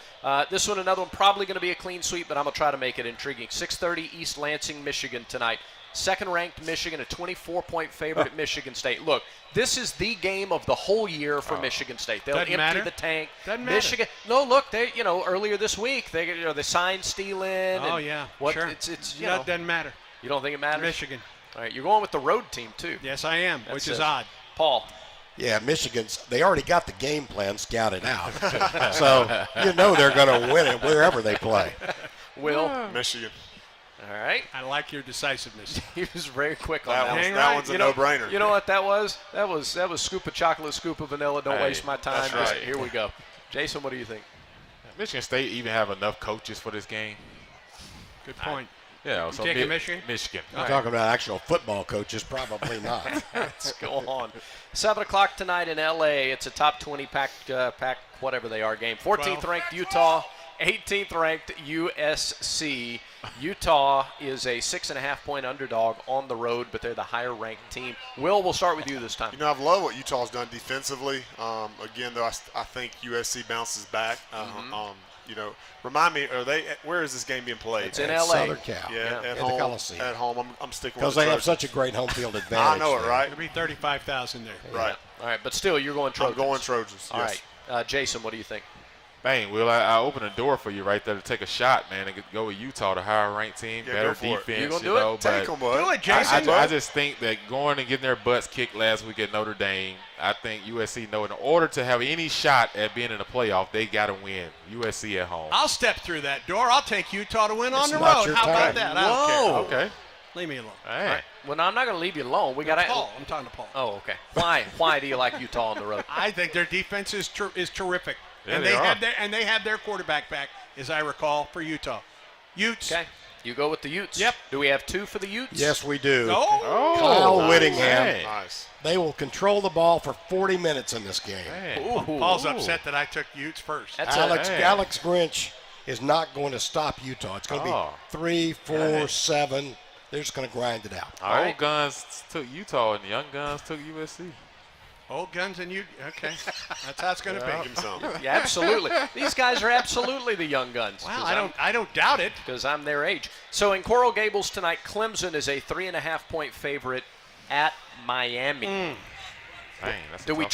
This one, another one, probably going to be a clean sweep, but I'm going to try to make it intriguing. 6:30 East Lansing, Michigan tonight. Second-ranked Michigan, a 24-point favorite at Michigan State. Look, this is the game of the whole year for Michigan State. They'll empty the tank. Doesn't Michigan. matter. No, look, they earlier this week they signed Steelan. Oh and yeah, what, sure. It's it doesn't matter. You don't think it matters? Michigan. All right, you're going with the road team too. Yes, I am, which is odd. Paul. Yeah, they already got the game plan scouted out. So they're going to win it wherever they play. Will? Michigan. All right. I like your decisiveness. He was very quick on that. That one's a no-brainer. You know what that was? That was scoop of chocolate, scoop of vanilla. Don't waste my time. That's right. Here we go. Jason, what do you think? Michigan State even have enough coaches for this game. Good point. Yeah, You so taking Michigan? Michigan. You're talking about actual football coaches, probably not. Let's go on. 7 o'clock tonight in L.A. It's a top 20 pack whatever they are game. 14th ranked Utah, 18th ranked USC. Utah is a 6.5-point underdog on the road, but they're the higher-ranked team. Will, we'll start with you this time. I've loved what Utah's done defensively. Again, though, I think USC bounces back. Remind me, where is this game being played? It's in L.A. Southern Cal. Yeah, at in home. the Coliseum. At home, I'm sticking with because they have such a great home field advantage. I know it, right? There'll be 35,000 there. Right. All right, but still, you're going Trojans. I'm going Trojans. All yes. right, Jason, what do you think? Bang, Will, I opened a door for you right there to take a shot, man, and go with Utah, the higher-ranked team, better defense. You gonna do it? Take them, bud. Do it, Jason. I just think that going and getting their butts kicked last week at Notre Dame, I think USC know in order to have any shot at being in the playoff, they got to win. USC at home. I'll step through that door. I'll take Utah to win on the not road. your How about time. that? I don't care. Okay. Leave me alone. All right. Well, no, I'm not going to leave you alone. We got Paul. I'm talking to Paul. Oh, okay. Why do you like Utah on the road? I think their defense is terrific. Yeah, and they have their quarterback back, as I recall, for Utah. Utes. Okay. You go with the Utes. Yep. Do we have 2 for the Utes? Yes, we do. Oh, Kyle nice. Whittingham. Hey. Nice. They will control the ball for 40 minutes in this game. Paul's upset that I took Utes first. Alex Grinch is not going to stop Utah. It's going to be 3, 4, 7. They're just going to grind it out. Our old guns took Utah, and the young guns took USC. Old guns and you. Okay. That's how it's going to be. Yeah, absolutely. These guys are absolutely the young guns. Wow, I don't doubt it. Because I'm their age. So in Coral Gables tonight, Clemson is a 3.5-point favorite at Miami. Dang, that's Do we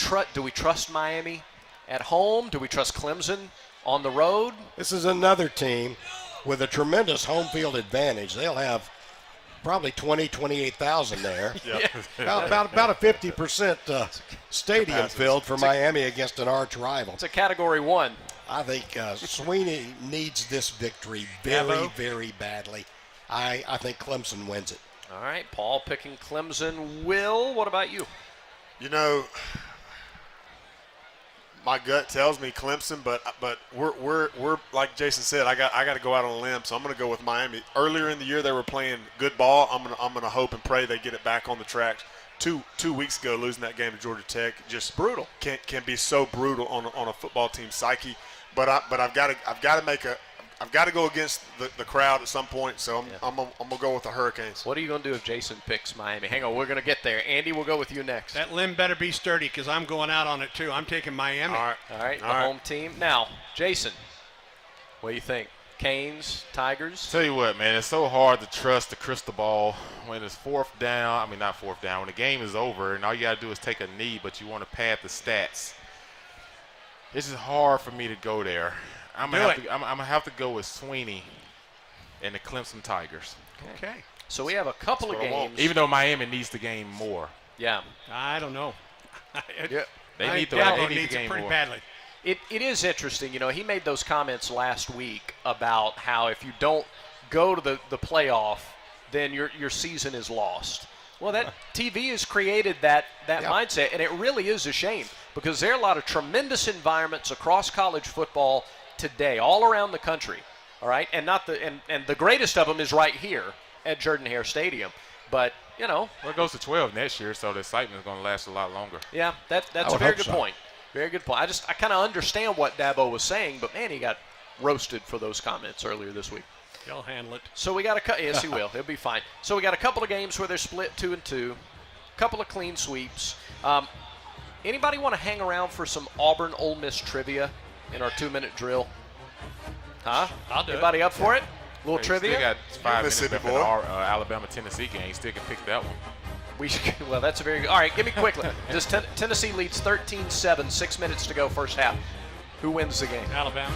trust Miami at home? Do we trust Clemson on the road? This is another team with a tremendous home field advantage. They'll have probably 28,000 there. Yep. About a 50% stadium filled for Miami against an arch rival. It's a Category 1. I think Sweeney needs this victory very, very badly. I think Clemson wins it. All right, Paul picking Clemson. Will, what about you? You know, my gut tells me Clemson, but we're like Jason said, I got to go out on a limb, so I'm going to go with Miami. Earlier in the year they were playing good ball. I'm going to hope and pray they get it back on the tracks. Two weeks ago, losing that game to Georgia Tech, just brutal. Can be so brutal on a football team's psyche. But I've got to go against the crowd at some point. So I'm gonna go with the Hurricanes. What are you gonna do if Jason picks Miami? Hang on, we're gonna get there. Andy, we'll go with you next. That limb better be sturdy because I'm going out on it too. I'm taking Miami. All right, home team. Now, Jason, what do you think? Canes, Tigers? Tell you what, man, it's so hard to trust the crystal ball when it's fourth down. I mean, not fourth down. When the game is over and all you got to do is take a knee, but you want to pad the stats. This is hard for me to go there. I'm gonna have to go with Sweeney and the Clemson Tigers. Okay. So we have a couple of games. Even though Miami needs the game more. Yeah. I don't know. They need the game pretty more. badly. It is interesting. You know, he made those comments last week about how if you don't go to the playoff, then your season is lost. Well, that TV has created that mindset, and it really is a shame because there are a lot of tremendous environments across college football today, all around the country. All right, and the greatest of them is right here at Jordan-Hare Stadium. But you know, well, it goes to 12 next year, so the excitement is going to last a lot longer. Yeah, that's a very good point. Very good point. I kind of understand what Dabo was saying, but man, he got roasted for those comments earlier this week. He'll handle it. So we got yes, he will. He'll be fine. So we got a couple of games where they're split 2-2, a couple of clean sweeps. Anybody want to hang around for some Auburn Ole Miss trivia in our 2-minute drill? Huh? I'll do Anybody it. up for it? A little trivia? Still got 5 minutes left in the Alabama-Tennessee game. You still can pick that one. Well, that's a very good. All right, give me quickly. Tennessee leads 13-7, 6 minutes to go first half. Who wins the game? Alabama.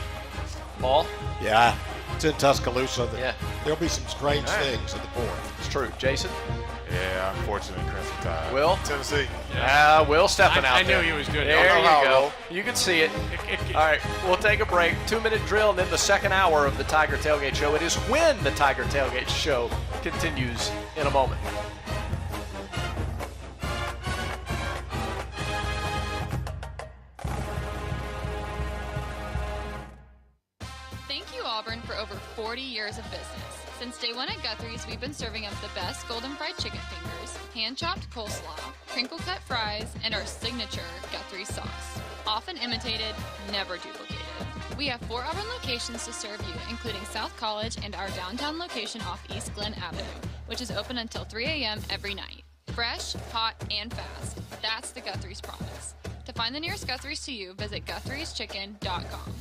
Paul? Yeah, it's in Tuscaloosa. Yeah. There'll be some strange things in the fourth. It's true. Jason? Yeah, unfortunately, Crimson Tide. Will? Tennessee. Will stepping out there. I knew he was good. There you go. You can see it. All right, we'll take a break. 2-minute drill, and then the second hour of the Tiger Tailgate Show. It is when the Tiger Tailgate Show continues in a moment. Thank you, Auburn, for over 40 years of business. Since day one at Guthrie's, we've been serving up the best golden fried chicken fingers, hand-chopped coleslaw, crinkle-cut fries, and our signature Guthrie sauce. Often imitated, never duplicated. We have 4 Auburn locations to serve you, including South College and our downtown location off East Glen Avenue, which is open until 3 a.m. every night. Fresh, hot, and fast. That's the Guthrie's promise. To find the nearest Guthrie's to you, visit Guthrie'sChicken.com.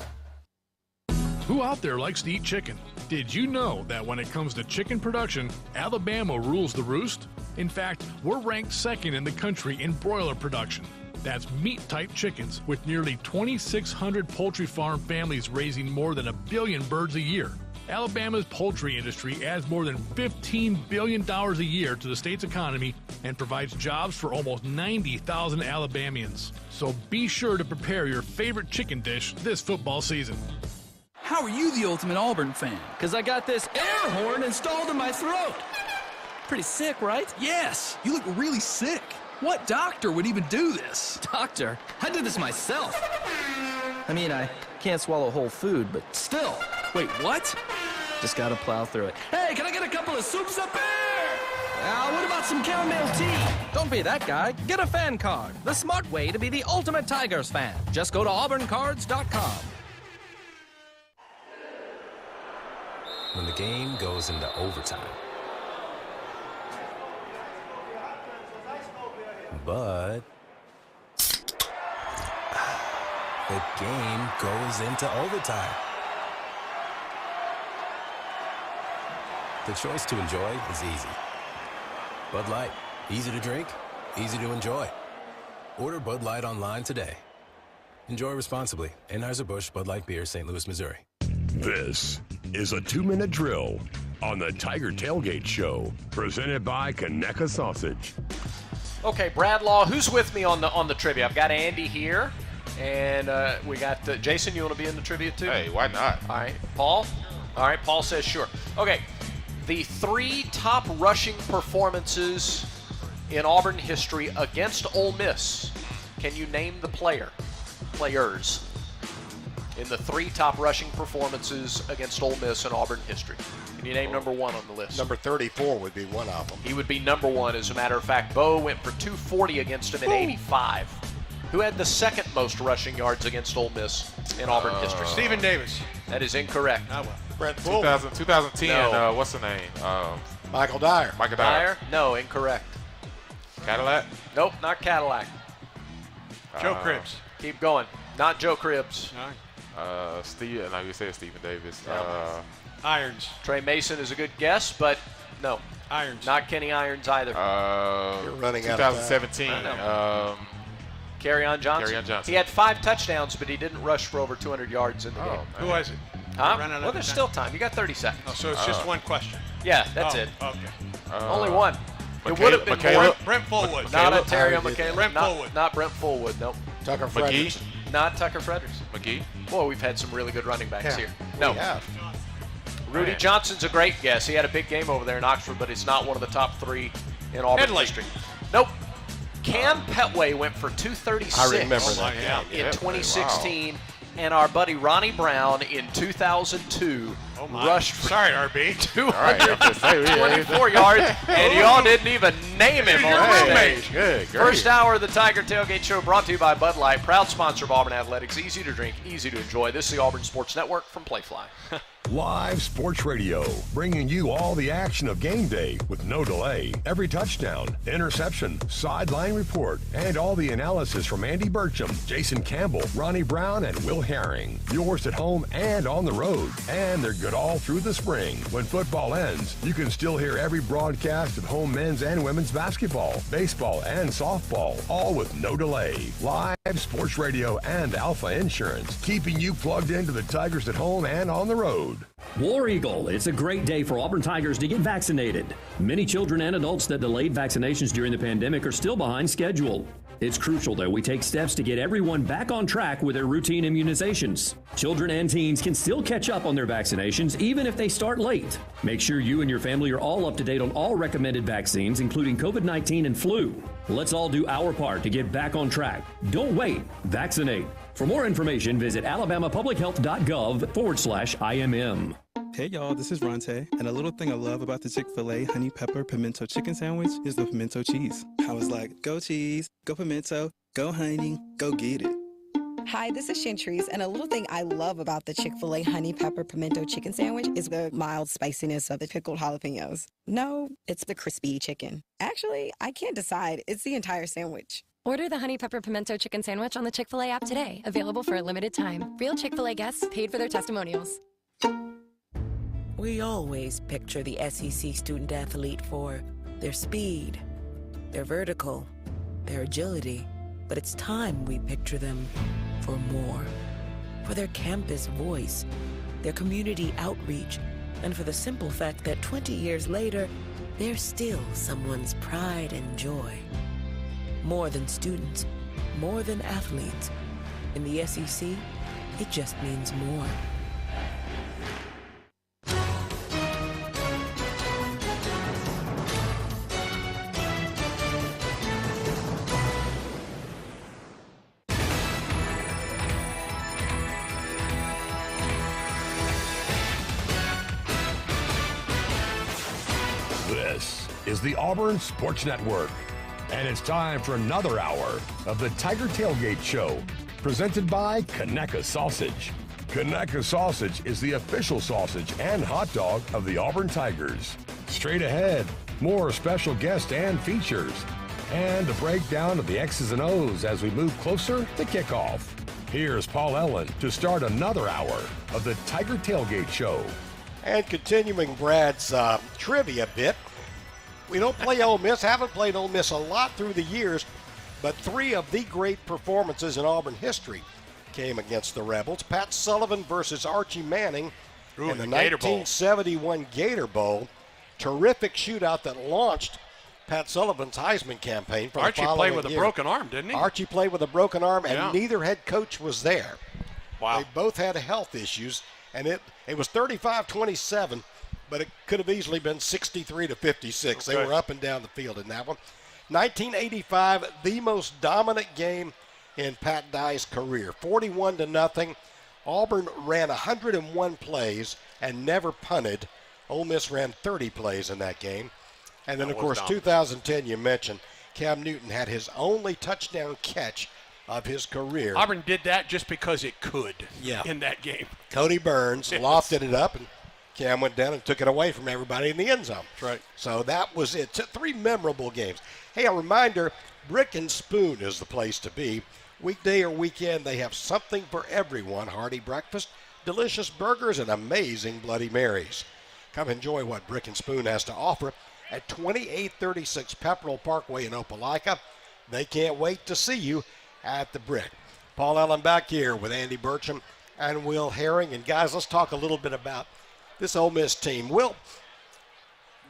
Who out there likes to eat chicken? Did you know that when it comes to chicken production, Alabama rules the roost? In fact, we're ranked second in the country in broiler production. That's meat-type chickens, with nearly 2,600 poultry farm families raising more than 1 billion birds a year. Alabama's poultry industry adds more than $15 billion a year to the state's economy and provides jobs for almost 90,000 Alabamians. So be sure to prepare your favorite chicken dish this football season. How are you the ultimate Auburn fan? Because I got this air horn installed in my throat. Pretty sick, right? Yes, you look really sick. What doctor would even do this? Doctor? I did this myself. I mean, I can't swallow whole food, but still. Wait, what? Just gotta plow through it. Hey, can I get a couple of soups up here? What about some caramel tea? Don't be that guy. Get a fan card. The smart way to be the ultimate Tigers fan. Just go to auburncards.com. When the game goes into overtime. But the game goes into overtime. The choice to enjoy is easy. Bud Light, easy to drink, easy to enjoy. Order Bud Light online today. Enjoy responsibly. Anheuser-Busch Bud Light Beer, St. Louis, Missouri. This is a 2-minute drill on the Tiger Tailgate Show, presented by Conecuh Sausage. Okay, Brad Law, who's with me on the trivia? I've got Andy here, and we got Jason. You want to be in the trivia too? Hey, why not? All right, Paul. All right, Paul says sure. Okay, the 3 top rushing performances in Auburn history against Ole Miss. Can you name the players in the 3 top rushing performances against Ole Miss in Auburn history? Can you name number 1 on the list? Number 34 would be one of them. He would be number 1. As a matter of fact, Bo went for 240 against him in '85. Who had the second most rushing yards against Ole Miss in Auburn history? Stephen Davis. That is incorrect. Brent 2010, No. what's the name? Michael Dyer. Michael Dyer. No, incorrect. Cadillac? Nope, not Cadillac. Joe Cribbs. Keep going. Not Joe Cribbs. Steve, no, you said Stephen Davis. Irons. Trey Mason is a good guess, but no. Irons. Not Kenny Irons either. You're running out of 2017. Kerryon Johnson. Kerryon Johnson. He had 5 touchdowns, but he didn't rush for over 200 yards in the game. Who was it? Huh? Run out Well, of there's time. still time. You got 30 seconds. Oh, so it's just one question. Yeah, that's it. Okay. Only one. It would have been more. Brent Fullwood. Not a Terry McCaleb. Brent Fullwood. Not Brent Fullwood. Nope. Tucker McGee. Fredericks. Not Tucker Fredericks. McGee. Boy, we've had some really good running backs here. No. We have. Rudy Man. Johnson's a great guess. He had a big game over there in Oxford, but he's not one of the top 3 in Auburn Headley. history. Nope. Cam Petway went for 236 I remember that. in 2016, and our buddy Ronnie Brown in 2002 rushed for Sorry, RB. 224 yards, and y'all didn't even name him on the stage. Good. First hour of the Tiger Tailgate Show brought to you by Bud Light, proud sponsor of Auburn Athletics. Easy to drink, easy to enjoy. This is the Auburn Sports Network from Playfly. Live Sports Radio, bringing you all the action of game day with no delay. Every touchdown, interception, sideline report, and all the analysis from Andy Burcham, Jason Campbell, Ronnie Brown, and Will Herring. Yours at home and on the road. And they're good all through the spring. When football ends, you can still hear every broadcast of home men's and women's basketball, baseball, and softball, all with no delay. Live Sports Radio and Alpha Insurance, keeping you plugged into the Tigers at home and on the road. War Eagle, it's a great day for Auburn Tigers to get vaccinated. Many children and adults that delayed vaccinations during the pandemic are still behind schedule. It's crucial that we take steps to get everyone back on track with their routine immunizations. Children and teens can still catch up on their vaccinations even if they start late. Make sure you and your family are all up to date on all recommended vaccines, including COVID-19 and flu. Let's all do our part to get back on track. Don't wait. Vaccinate. For more information, visit alabamapublichealth.gov/IMM. Hey y'all, this is Ronte, and a little thing I love about the Chick-fil-A Honey Pepper Pimento Chicken Sandwich is the pimento cheese. I was like, go cheese, go pimento, go honey, go get it. Hi, this is Chantrice, and a little thing I love about the Chick-fil-A Honey Pepper Pimento Chicken Sandwich is the mild spiciness of the pickled jalapenos. No, it's the crispy chicken. Actually, I can't decide. It's the entire sandwich. Order the Honey Pepper Pimento Chicken Sandwich on the Chick-fil-A app today. Available for a limited time. Real Chick-fil-A guests paid for their testimonials. We always picture the SEC student athlete for their speed, their vertical, their agility. But it's time we picture them for more. For their campus voice, their community outreach, and for the simple fact that 20 years later, they're still someone's pride and joy. More than students, more than athletes. In the SEC, it just means more. is the Auburn Sports Network. And it's time for another hour of the Tiger Tailgate Show, presented by Conecuh Sausage. Conecuh Sausage is the official sausage and hot dog of the Auburn Tigers. Straight ahead, more special guests and features, and a breakdown of the X's and O's as we move closer to kickoff. Here's Paul Ellen to start another hour of the Tiger Tailgate Show. And continuing Brad's trivia bit, we don't play Ole Miss, haven't played Ole Miss a lot through the years, but 3 of the great performances in Auburn history came against the Rebels. Pat Sullivan versus Archie Manning in the 1971 Gator Bowl. Terrific shootout that launched Pat Sullivan's Heisman campaign for Archie the following played with year. a broken arm, didn't he? Archie played with a broken arm, and neither head coach was there. Wow. They both had health issues, and it was 35-27, but it could have easily been 63-56. They were up and down the field in that one. 1985, the most dominant game in Pat Dye's career, 41-0. Auburn ran 101 plays and never punted. Ole Miss ran 30 plays in that game. And then, of course, 2010, you mentioned, Cam Newton had his only touchdown catch of his career. Auburn did that just because it could in that game. Cody Burns lofted it up, and Cam went down and took it away from everybody in the end zone. That's right. So that was it. 3 memorable games. Hey, a reminder, Brick and Spoon is the place to be. Weekday or weekend, they have something for everyone. Hearty breakfast, delicious burgers, and amazing Bloody Marys. Come enjoy what Brick and Spoon has to offer at 2836 Pepperell Parkway in Opelika. They can't wait to see you at the Brick. Paul Ellen back here with Andy Burcham and Will Herring. And guys, let's talk a little bit about this Ole Miss team. Will,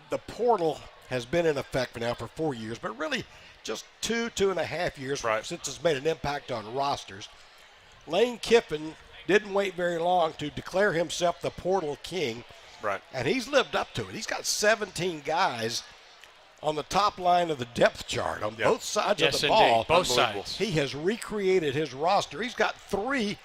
the portal has been in effect now for 4 years, but really just 2.5 years since it's made an impact on rosters. Lane Kiffin didn't wait very long to declare himself the portal king. Right. And he's lived up to it. He's got 17 guys on the top line of the depth chart on both sides of the ball. Both sides. He has recreated his roster. He's got 3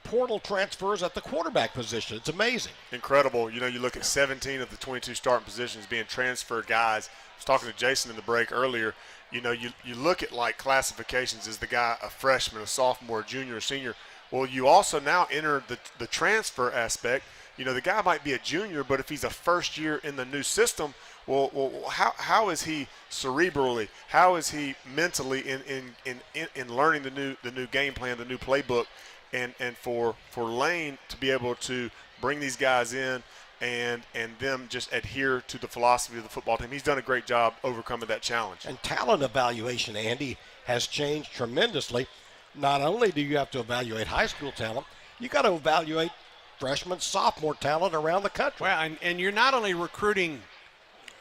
portal transfers at the quarterback position. It's amazing. Incredible. You know, you look at 17 of the 22 starting positions being transferred guys. I was talking to Jason in the break earlier. You know, you look at like classifications. Is the guy a freshman, a sophomore, a junior, a senior? Well, you also now enter the transfer aspect. You know, the guy might be a junior, but if he's a first year in the new system, well, how is he cerebrally? How is he mentally in learning the new game plan, the new playbook, and for Lane to be able to bring these guys in and them just adhere to the philosophy of the football team. He's done a great job overcoming that challenge. And talent evaluation, Andy, has changed tremendously. Not only do you have to evaluate high school talent, you got to evaluate freshman, sophomore talent around the country. Well, and you're not only recruiting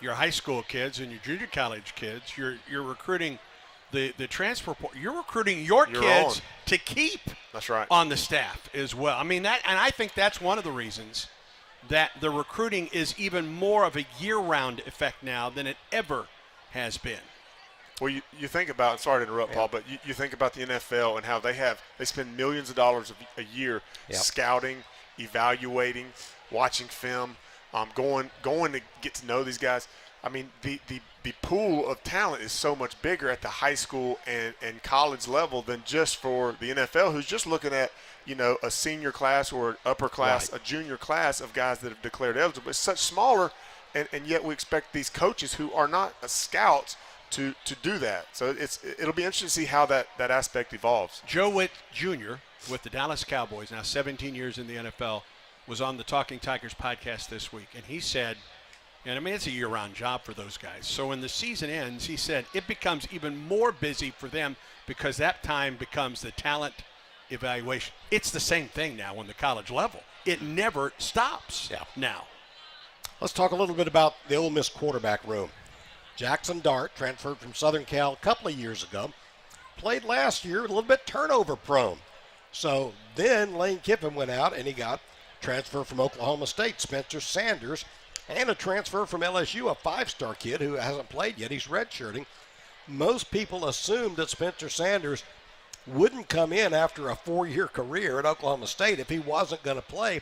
your high school kids and your junior college kids, you're recruiting the transfer portal. You're recruiting your kids to keep on the staff as well. I mean, and I think that's one of the reasons that the recruiting is even more of a year-round effect now than it ever has been. Well, you think about, sorry to interrupt, Paul, but you think about the NFL and how they spend millions of dollars a year scouting, evaluating, watching film, going to get to know these guys. I mean, the pool of talent is so much bigger at the high school and college level than just for the NFL, who's just looking at, you know, a senior class or an upper class, a junior class of guys that have declared eligible. It's such smaller, and yet we expect these coaches who are not scouts to do that. So it'll be interesting to see how that aspect evolves. Joe Whitt Jr. with the Dallas Cowboys, now 17 years in the NFL, was on the Talking Tigers podcast this week, and he said, and I mean, it's a year-round job for those guys. So when the season ends, he said, it becomes even more busy for them because that time becomes the talent evaluation. It's the same thing now on the college level. It never stops now. Let's talk a little bit about the Ole Miss quarterback room. Jackson Dart transferred from Southern Cal a couple of years ago. Played last year, a little bit turnover prone. So then Lane Kiffin went out and he got transfer from Oklahoma State, Spencer Sanders, and a transfer from LSU, a 5-star kid who hasn't played yet. He's redshirting. Most people assumed that Spencer Sanders wouldn't come in after a 4-year career at Oklahoma State if he wasn't going to play.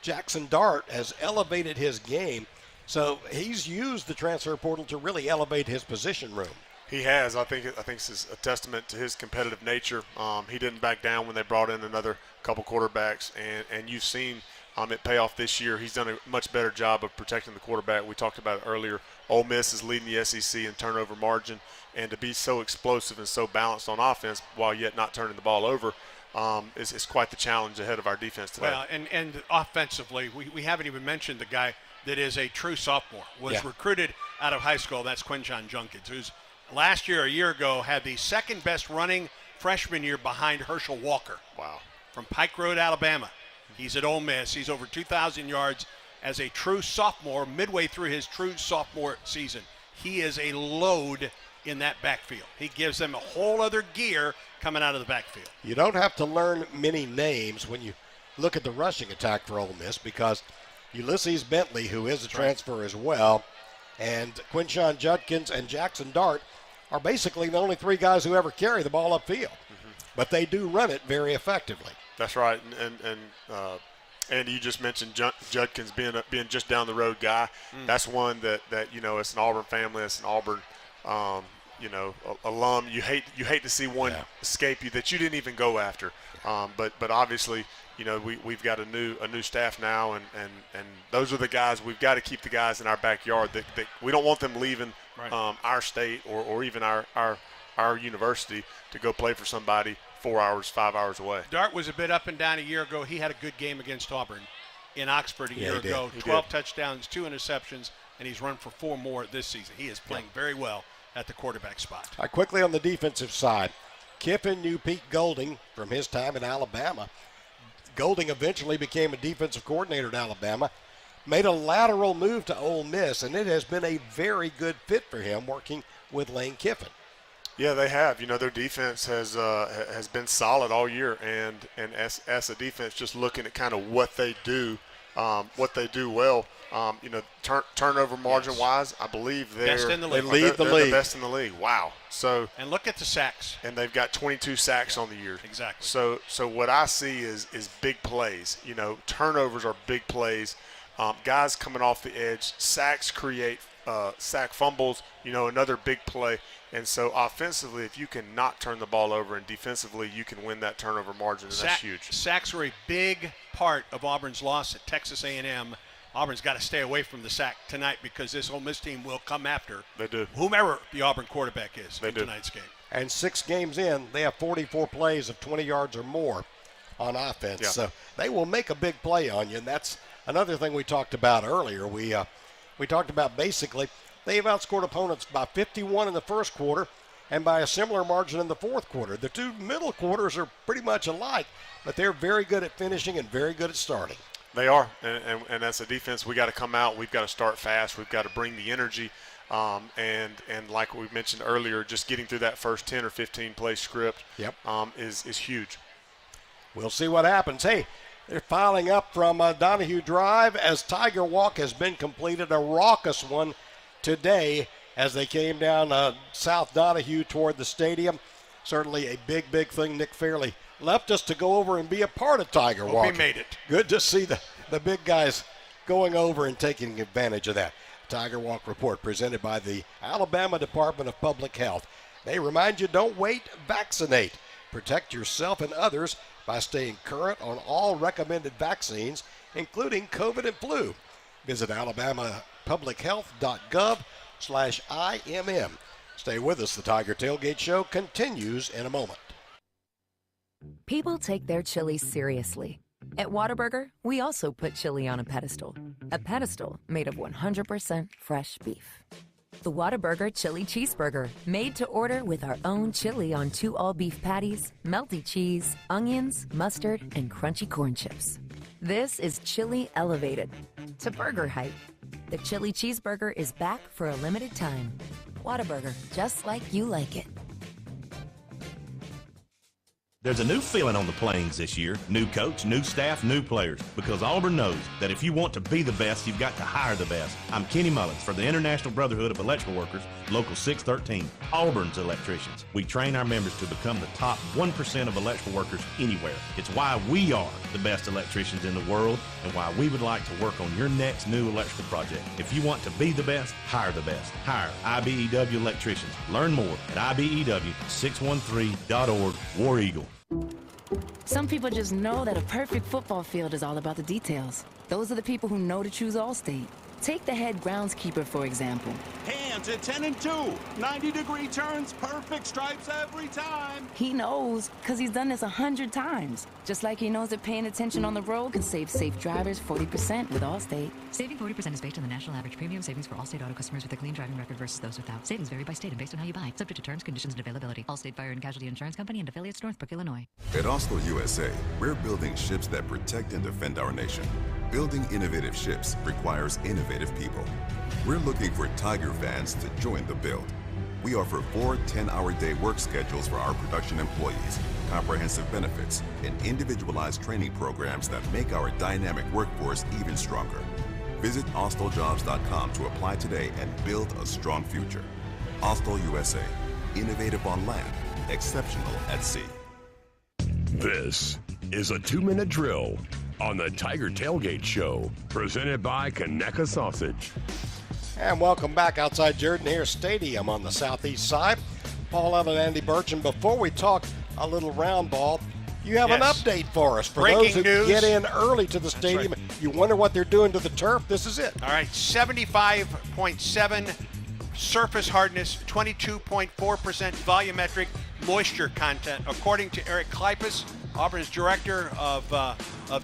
Jackson Dart has elevated his game. So he's used the transfer portal to really elevate his position room. He has. I think it's a testament to his competitive nature. He didn't back down when they brought in another couple quarterbacks, and you've seen it pay off this year. He's done a much better job of protecting the quarterback. We talked about it earlier. Ole Miss is leading the SEC in turnover margin, and to be so explosive and so balanced on offense while yet not turning the ball over is quite the challenge ahead of our defense today. Well, and offensively, we haven't even mentioned the guy that is a true sophomore, was recruited out of high school. That's Quinshon Judkins, who's last year, a year ago, had the second best running freshman year behind Herschel Walker. Wow. From Pike Road, Alabama. He's at Ole Miss. He's over 2,000 yards as a true sophomore, midway through his true sophomore season. He is a load in that backfield. He gives them a whole other gear coming out of the backfield. You don't have to learn many names when you look at the rushing attack for Ole Miss, because Ulysses Bentley, who is a transfer as well, and Quinshon Judkins and Jackson Dart are basically the only three guys who ever carry the ball upfield. But they do run it very effectively. That's right. And Andy, you just mentioned Judkins being just down the road guy. That's one that it's an Auburn family, it's an Auburn alum. You hate to see one escape you that you didn't even go after. But obviously, we've got a new staff now, and those are the guys. We've got to keep the guys in our backyard that we don't want them leaving our state or even our university to go play for somebody 4 hours, 5 hours away. Dart was a bit up and down a year ago. He had a good game against Auburn in Oxford a year ago. 12 touchdowns, 2 interceptions, and he's run for 4 more this season. He is playing very well at the quarterback spot. Quickly on the defensive side, Kiffin knew Pete Golding from his time in Alabama. Golding eventually became a defensive coordinator at Alabama, made a lateral move to Ole Miss, and it has been a very good fit for him working with Lane Kiffin. Yeah, they have. Their defense has been solid all year, and as a defense, just looking at kind of what they do well. Turnover margin wise, I believe they're best in the league. They lead the league. The best in the league. Wow. So and look at the sacks. And they've got 22 sacks on the year. Exactly. So what I see is big plays. Turnovers are big plays. Guys coming off the edge, sacks create sack fumbles. Another big play. And so offensively, if you can not turn the ball over, and defensively you can win that turnover margin, and that's huge. Sacks were a big part of Auburn's loss at Texas A&M. Auburn's got to stay away from the sack tonight because this Ole Miss team will come after whomever the Auburn quarterback is in tonight's game. And 6 games in, they have 44 plays of 20 yards or more on offense. Yeah. So they will make a big play on you, and that's another thing we talked about earlier. We talked about basically they've outscored opponents by 51 in the first quarter and by a similar margin in the fourth quarter. The 2 middle quarters are pretty much alike, but they're very good at finishing and very good at starting. They are, and as a defense, we got to come out. We've got to start fast. We've got to bring the energy, and like we mentioned earlier, just getting through that first 10 or 15 play script is huge. We'll see what happens. Hey, they're filing up from Donahue Drive as Tiger Walk has been completed, a raucous one today as they came down South Donahue toward the stadium. Certainly a big thing. Nick Fairley left us to go over and be a part of Tiger Walk. He made it. Good to see the big guys going over and taking advantage of that. Tiger Walk report presented by the Alabama Department of Public Health. They remind you, don't wait, vaccinate. Protect yourself and others by staying current on all recommended vaccines, including COVID and flu. Visit alabamapublichealth.gov/IMM. Stay with us. The Tiger Tailgate Show continues in a moment. People take their chili seriously. At Whataburger, we also put chili on a pedestal made of 100% fresh beef. The Whataburger Chili Cheeseburger, made to order with our own chili on 2 all-beef patties, melty cheese, onions, mustard, and crunchy corn chips. This is chili elevated to burger height. The Chili Cheeseburger is back for a limited time. Whataburger, just like you like it. There's a new feeling on the Plains this year. New coach, new staff, new players. Because Auburn knows that if you want to be the best, you've got to hire the best. I'm Kenny Mullins for the International Brotherhood of Electrical Workers, Local 613, Auburn's electricians. We train our members to become the top 1% of electrical workers anywhere. It's why we are the best electricians in the world and why we would like to work on your next new electrical project. If you want to be the best, hire the best. Hire IBEW electricians. Learn more at IBEW613.org. War Eagle. Some people just know that a perfect football field is all about the details. Those are the people who know to choose Allstate. Take the head groundskeeper, for example. Hands at 10 and 2. 90-degree turns, perfect stripes every time. He knows, because he's done this 100 times. Just like he knows that paying attention on the road can save safe drivers 40% with Allstate. Saving 40% is based on the national average premium savings for Allstate auto customers with a clean driving record versus those without. Savings vary by state and based on how you buy. Subject to terms, conditions, and availability. Allstate Fire and Casualty Insurance Company and affiliates, Northbrook, Illinois. At Austal USA, we're building ships that protect and defend our nation. Building innovative ships requires innovative people. We're looking for Tiger fans to join the build. We offer 4 10-hour-day work schedules for our production employees, comprehensive benefits, and individualized training programs that make our dynamic workforce even stronger. Visit austaljobs.com to apply today and build a strong future. Austal USA. Innovative on land, exceptional at sea. This is a 2-minute drill on the Tiger Tailgate Show, presented by Conecuh Sausage. And welcome back outside Jordan-Hare Stadium on the southeast side. Paul Allen and Andy Burcham. Before we talk a little round ball, you have an update for us. For Breaking those who news. get in early to the stadium, right. you wonder what they're doing to the turf, this is it. All right, 75.7 surface hardness, 22.4% volumetric moisture content. According to Eric Kleypas, Auburn's director of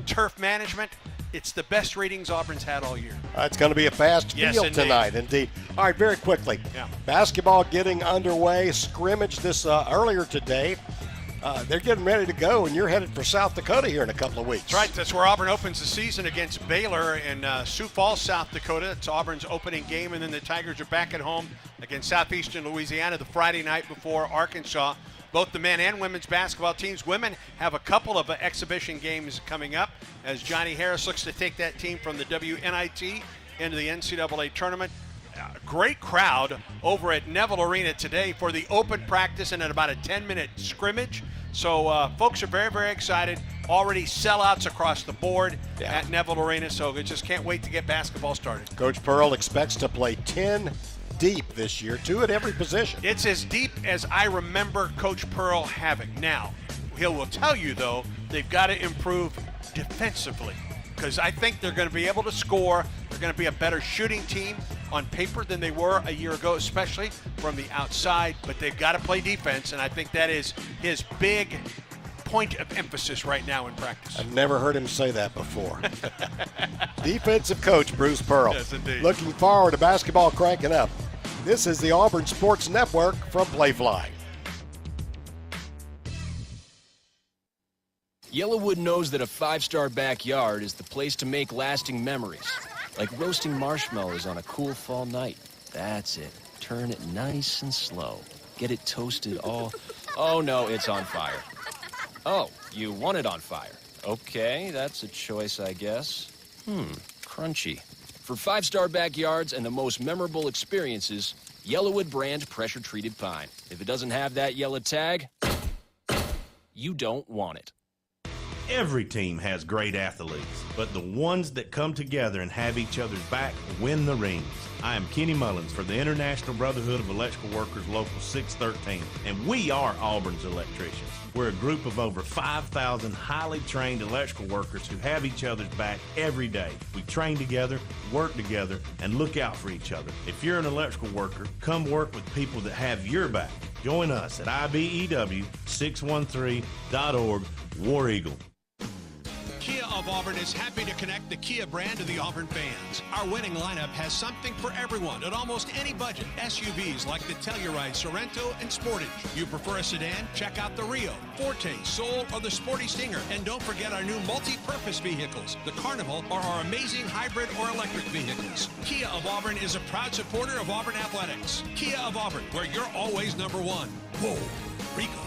turf management, it's the best ratings Auburn's had all year. It's going to be a fast field indeed. tonight, indeed. All right, very quickly. Yeah. Basketball getting underway. Scrimmage this earlier today. They're getting ready to go, and you're headed for South Dakota here in a couple of weeks. That's right. That's where Auburn opens the season against Baylor in Sioux Falls, South Dakota. It's Auburn's opening game, and then the Tigers are back at home against Southeastern Louisiana the Friday night before Arkansas. Both the men and women's basketball teams. Women have a couple of exhibition games coming up as Johnny Harris looks to take that team from the WNIT into the NCAA tournament. Great crowd over at Neville Arena today for the open practice and at about a 10-minute scrimmage. So folks are very, very excited. Already sellouts across the board at Neville Arena, so we just can't wait to get basketball started. Coach Pearl expects to play 10 deep this year, 2 at every position. It's as deep as I remember Coach Pearl having. Now, he will tell you, though, they've got to improve defensively because I think they're going to be able to score. They're going to be a better shooting team on paper than they were a year ago, especially from the outside, but they've got to play defense, and I think that is his big point of emphasis right now in practice. I've never heard him say that before. Defensive coach Bruce Pearl. Yes, indeed. Looking forward to basketball cranking up. This is the Auburn Sports Network from Playfly. Yellowwood knows that a 5-star backyard is the place to make lasting memories. Like roasting marshmallows on a cool fall night. That's it. Turn it nice and slow. Get it toasted all... Oh, no, it's on fire. Oh, you want it on fire. Okay, that's a choice, I guess. Crunchy. For 5-star backyards and the most memorable experiences, Yellowwood brand pressure-treated pine. If it doesn't have that yellow tag, you don't want it. Every team has great athletes, but the ones that come together and have each other's back win the rings. I am Kenny Mullins for the International Brotherhood of Electrical Workers Local 613, and we are Auburn's electricians. We're a group of over 5,000 highly trained electrical workers who have each other's back every day. We train together, work together, and look out for each other. If you're an electrical worker, come work with people that have your back. Join us at IBEW613.org, War Eagle. Kia of Auburn is happy to connect the Kia brand to the Auburn fans. Our winning lineup has something for everyone at almost any budget. SUVs like the Telluride, Sorento, and Sportage. You prefer a sedan? Check out the Rio, Forte, Soul, or the Sporty Stinger. And don't forget our new multi-purpose vehicles, the Carnival, or our amazing hybrid or electric vehicles. Kia of Auburn is a proud supporter of Auburn Athletics. Kia of Auburn, where you're always number one. Whoa, Rico.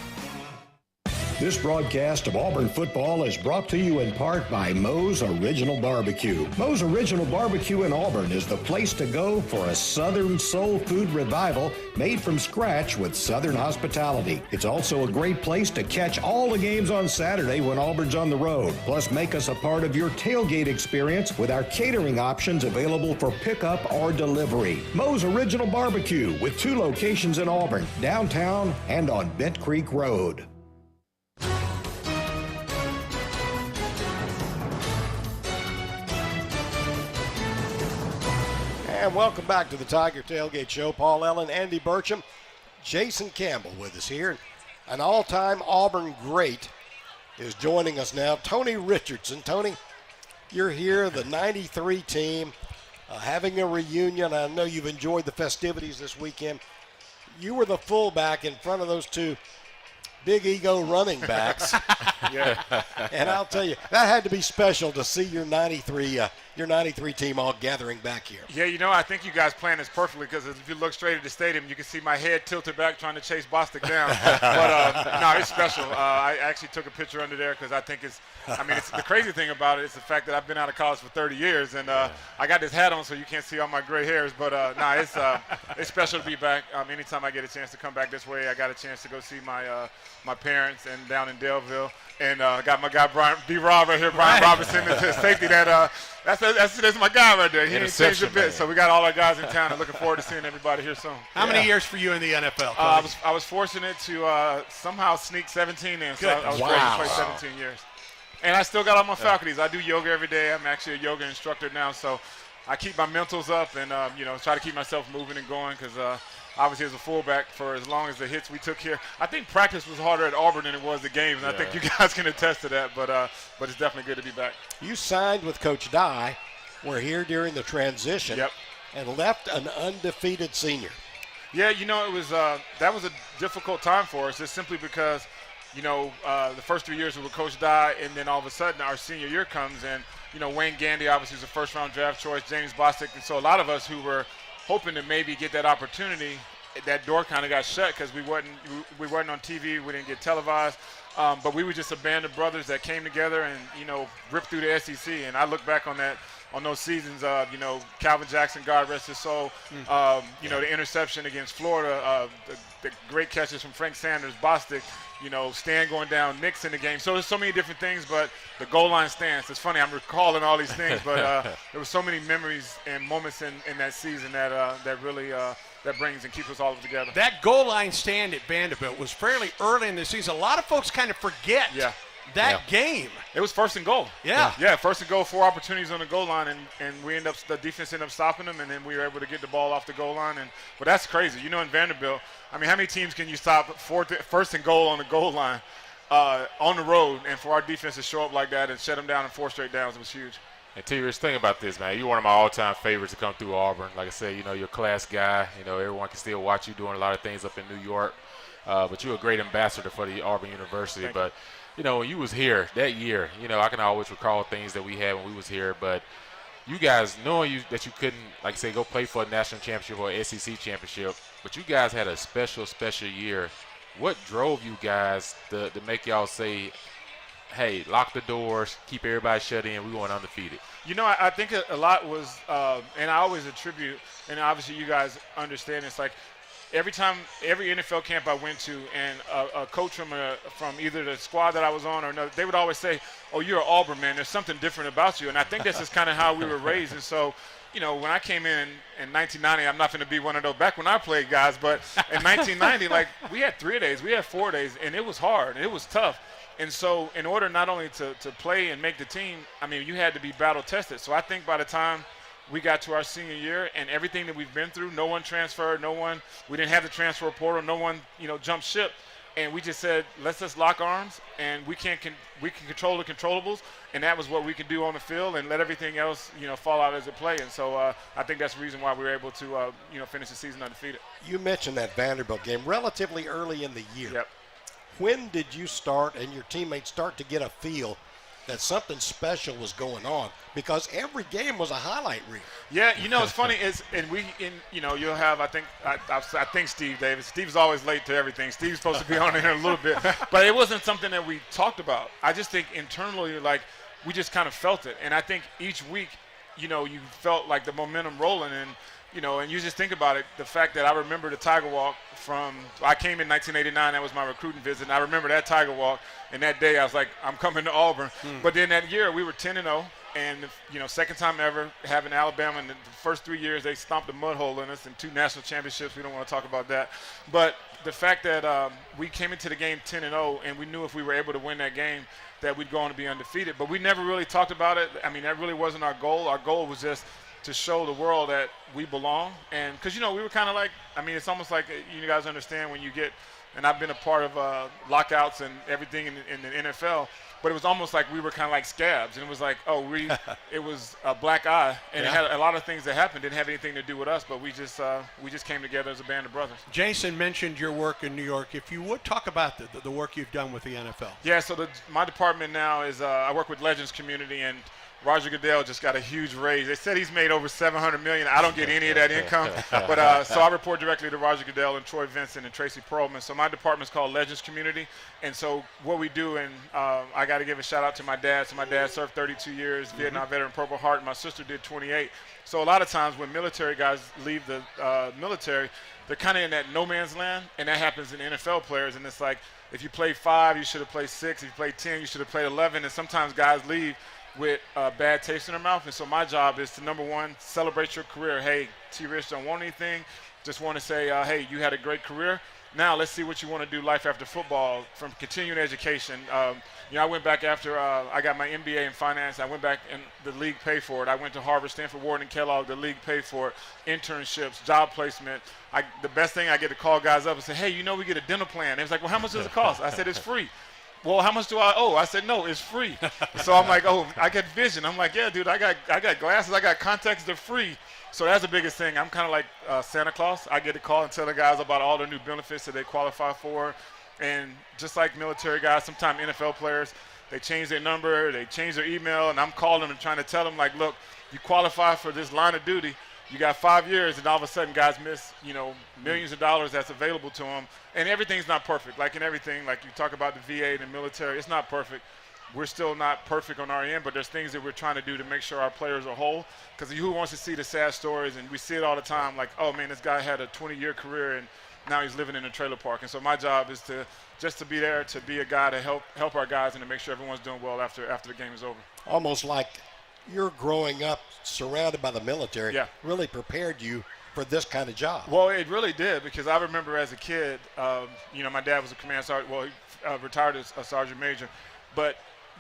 This broadcast of Auburn football is brought to you in part by Moe's Original Barbecue. Moe's Original Barbecue in Auburn is the place to go for a Southern soul food revival made from scratch with Southern hospitality. It's also a great place to catch all the games on Saturday when Auburn's on the road. Plus, make us a part of your tailgate experience with our catering options available for pickup or delivery. Moe's Original Barbecue with 2 locations in Auburn, downtown and on Bent Creek Road. And welcome back to the Tiger Tailgate Show. Paul Ellen, Andy Burcham, Jason Campbell with us here. An all-time Auburn great is joining us now, Tony Richardson. Tony, you're here, the 93 team, having a reunion. I know you've enjoyed the festivities this weekend. You were the fullback in front of those 2 big ego running backs. Yeah. And I'll tell you, that had to be special to see your 93 team all gathering back here. Yeah, you know, I think you guys planned this perfectly because if you look straight at the stadium, you can see my head tilted back trying to chase Bostic down. But, no, it's special. I actually took a picture under there because I think it's the crazy thing about it is the fact that I've been out of college for 30 years, and I got this hat on so you can't see all my gray hairs. But, it's special to be back. Anytime I get a chance to come back this way, I got a chance to go see my parents and down in Delville. And got my guy Brian B. Rob right here, Brian Robinson, the safety that's my guy right there. He ain't changed a bit. So we got all our guys in town and looking forward to seeing everybody here soon. How many years for you in the NFL? I was fortunate to somehow sneak 17 in. So I was ready to play 17 years. And I still got all my faculties. I do yoga every day. I'm actually a yoga instructor now. So I keep my mentals up and, try to keep myself moving and going because obviously as a fullback for as long as the hits we took here. I think practice was harder at Auburn than it was the games, and I think you guys can attest to that, but it's definitely good to be back. You signed with Coach Dye, were here during the transition, and left an undefeated senior. Yeah, it was that was a difficult time for us, just simply because, the first 3 years were with Coach Dye, and then all of a sudden our senior year comes, and, Wayne Gandy obviously was a first-round draft choice, James Bostic, and so a lot of us who were hoping to maybe get that opportunity, that door kind of got shut because we weren't on TV, we didn't get televised, but we were just a band of brothers that came together and ripped through the SEC. And I look back on those seasons, Calvin Jackson, God rest his soul, the interception against Florida, the great catches from Frank Sanders, Bostic, Stan going down, Knicks in the game. So there's so many different things, but the goal line stance, it's funny, I'm recalling all these things, but there were so many memories and moments in that season that really that brings and keeps us all together. That goal line stand at Vanderbilt was fairly early in the season. A lot of folks kind of forget that game. It was first and goal. Yeah, first and goal, 4 opportunities on the goal line, and the defense ended up stopping them, and then we were able to get the ball off the goal line. But that's crazy. In Vanderbilt, how many teams can you stop first and goal on the goal line on the road, and for our defense to show up like that and shut them down in 4 straight downs was huge. And T-Rich, think about this, man. You're one of my all-time favorites to come through Auburn. Like I said, you're a class guy. Everyone can still watch you doing a lot of things up in New York. But you're a great ambassador for the Auburn University. But, when you was here that year, I can always recall things that we had when we was here. But you guys, knowing that you couldn't, like I say, go play for a national championship or an SEC championship, but you guys had a special year. What drove you guys to make y'all say, hey, lock the doors, keep everybody shut in, we went undefeated? I think a lot was, and I always attribute, and obviously you guys understand, it's like every NFL camp I went to, and a coach from either the squad that I was on or another, they would always say, oh, you're an Auburn man, there's something different about you. And I think that's just kind of how we were raised. And so, when I came in 1990, I'm not going to be one of those back when I played guys, but in 1990, we had 3 days, we had 4 days, and it was hard, and it was tough. And so in order not only to play and make the team, you had to be battle tested. So I think by the time we got to our senior year and everything that we've been through, no one transferred, we didn't have the transfer portal, no one, jumped ship. And we just said, let's just lock arms, and we can control the controllables, and that was what we could do on the field, and let everything else, fall out as it play. And so I think that's the reason why we were able to, finish the season undefeated. You mentioned that Vanderbilt game relatively early in the year. Yep. When did you start and your teammates start to get a feel that something special was going on because every game was a highlight reel. Yeah, it's funny you'll have I think Steve Davis. Steve's always late to everything. Steve's supposed to be on here in a little bit, but it wasn't something that we talked about. I just think internally, we just kind of felt it, and I think each week, you felt like the momentum rolling, and you just think about it. The fact that I remember the Tiger Walk I came in 1989. That was my recruiting visit, and I remember that Tiger Walk. And that day, I was like, I'm coming to Auburn. But then that year, we were 10-0, and second time ever having Alabama. In the first 3 years, they stomped a mud hole in us in 2 national championships. We don't want to talk about that. But the fact that we came into the game 10-0, and we knew if we were able to win that game, that we'd go on to be undefeated. But we never really talked about it. I mean, that really wasn't our goal. Our goal was just to show the world that we belong. And because, we were kind of like, it's almost like you guys understand when you get, and I've been a part of lockouts and everything in the NFL, but it was almost like we were kind of like scabs. And it was like, it was a black eye. And it had a lot of things that happened, didn't have anything to do with us, but we just came together as a band of brothers. Jason mentioned your work in New York. If you would talk about the work you've done with the NFL. Yeah, so my department now is I work with Legends Community, and Roger Goodell just got a huge raise. They said he's made over $700 million. I don't get any of that income. But so I report directly to Roger Goodell and Troy Vincent and Tracy Perlman. So my department's called Legends Community. And so what we do, and I got to give a shout out to my dad. So my dad served 32 years, Vietnam veteran, Purple Heart. And my sister did 28. So a lot of times when military guys leave the military, they're kind of in that no man's land. And that happens in NFL players. And it's like, if you played 5, you should have played 6. If you played 10, you should have played 11. And sometimes guys leave with a bad taste in their mouth. And so my job is to, number one, celebrate your career. Hey, T-Rich, don't want anything. Just want to say, hey, you had a great career. Now let's see what you want to do life after football from continuing education. I went back after I got my MBA in finance. I went back and the league paid for it. I went to Harvard, Stanford, Wharton, and Kellogg. The league paid for it. Internships, job placement. The best thing, I get to call guys up and say, hey, we get a dental plan. They was like, well, how much does it cost? I said, it's free. Well, how much do I owe? I said, no, it's free. So I'm like, I get vision. I'm like, yeah, dude, I got glasses. I got contacts. They're free. So that's the biggest thing. I'm kind of like Santa Claus. I get a call and tell the guys about all the new benefits that they qualify for. And just like military guys, sometimes NFL players, they change their number, they change their email, and I'm calling them and trying to tell them, like, look, you qualify for this line of duty. You got 5 years, and all of a sudden guys miss, millions of dollars that's available to them. And everything's not perfect. Like in everything, like you talk about the VA and the military, it's not perfect. We're still not perfect on our end, but there's things that we're trying to do to make sure our players are whole. Because who wants to see the sad stories? And we see it all the time, like, oh, man, this guy had a 20-year career, and now he's living in a trailer park. And so my job is to be there, to be a guy to help our guys and to make sure everyone's doing well after the game is over. Almost like you're growing up surrounded by the military, really prepared you for this kind of job. Well, it really did, because I remember as a kid, my dad was a command sergeant. Well, he retired as a sergeant major, but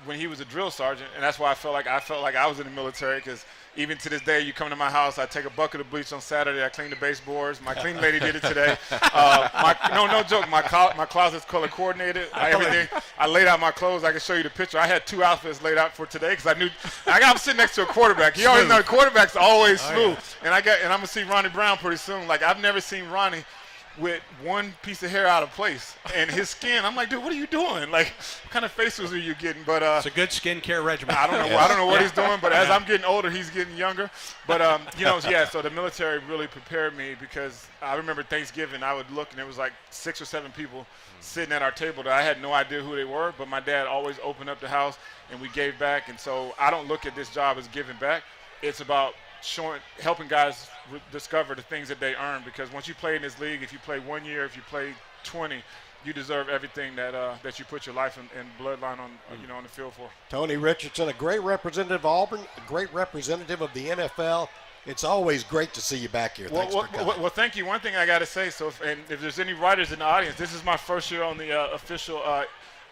when he was a drill sergeant, and that's why I felt like I was in the military, because even to this day, you come to my house, I take a bucket of bleach on Saturday, I clean the baseboards. My clean lady did it today. No joke, my closet's color coordinated. Everything. I laid out my clothes. I can show you the picture. I had 2 outfits laid out for today because I knew I'm sitting next to a quarterback. You always know the quarterback's always smooth. And I'm gonna see Ronnie Brown pretty soon. Like, I've never seen Ronnie with one piece of hair out of place, and his skin. I'm like, dude, what are you doing? Like, what kind of faces are you getting? But it's a good skincare regimen. I don't know what he's doing, but as I'm getting older, he's getting younger. But so the military really prepared me, because I remember Thanksgiving, I would look and there was like 6 or 7 people sitting at our table that I had no idea who they were, but my dad always opened up the house and we gave back. And so I don't look at this job as giving back. It's about helping guys discover the things that they earn, because once you play in this league, if you play 1 year, if you play 20, you deserve everything that you put your life and bloodline on on the field for. Tony Richardson, a great representative of Auburn, a great representative of the NFL. It's always great to see you back here. Thanks for coming. Well, thank you. One thing I got to say, if there's any writers in the audience, this is my first year on the official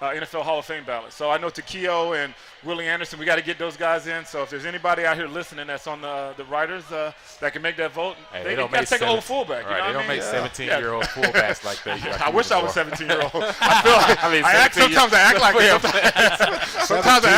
NFL Hall of Fame ballot. So I know Takeo and Willie Anderson, we got to get those guys in. So if there's anybody out here listening that's on the writers that can make that vote, they got to take an old fullback. Right, they don't make 17-year-old fullbacks like that. I wish I was 17-year-old. I feel like sometimes I act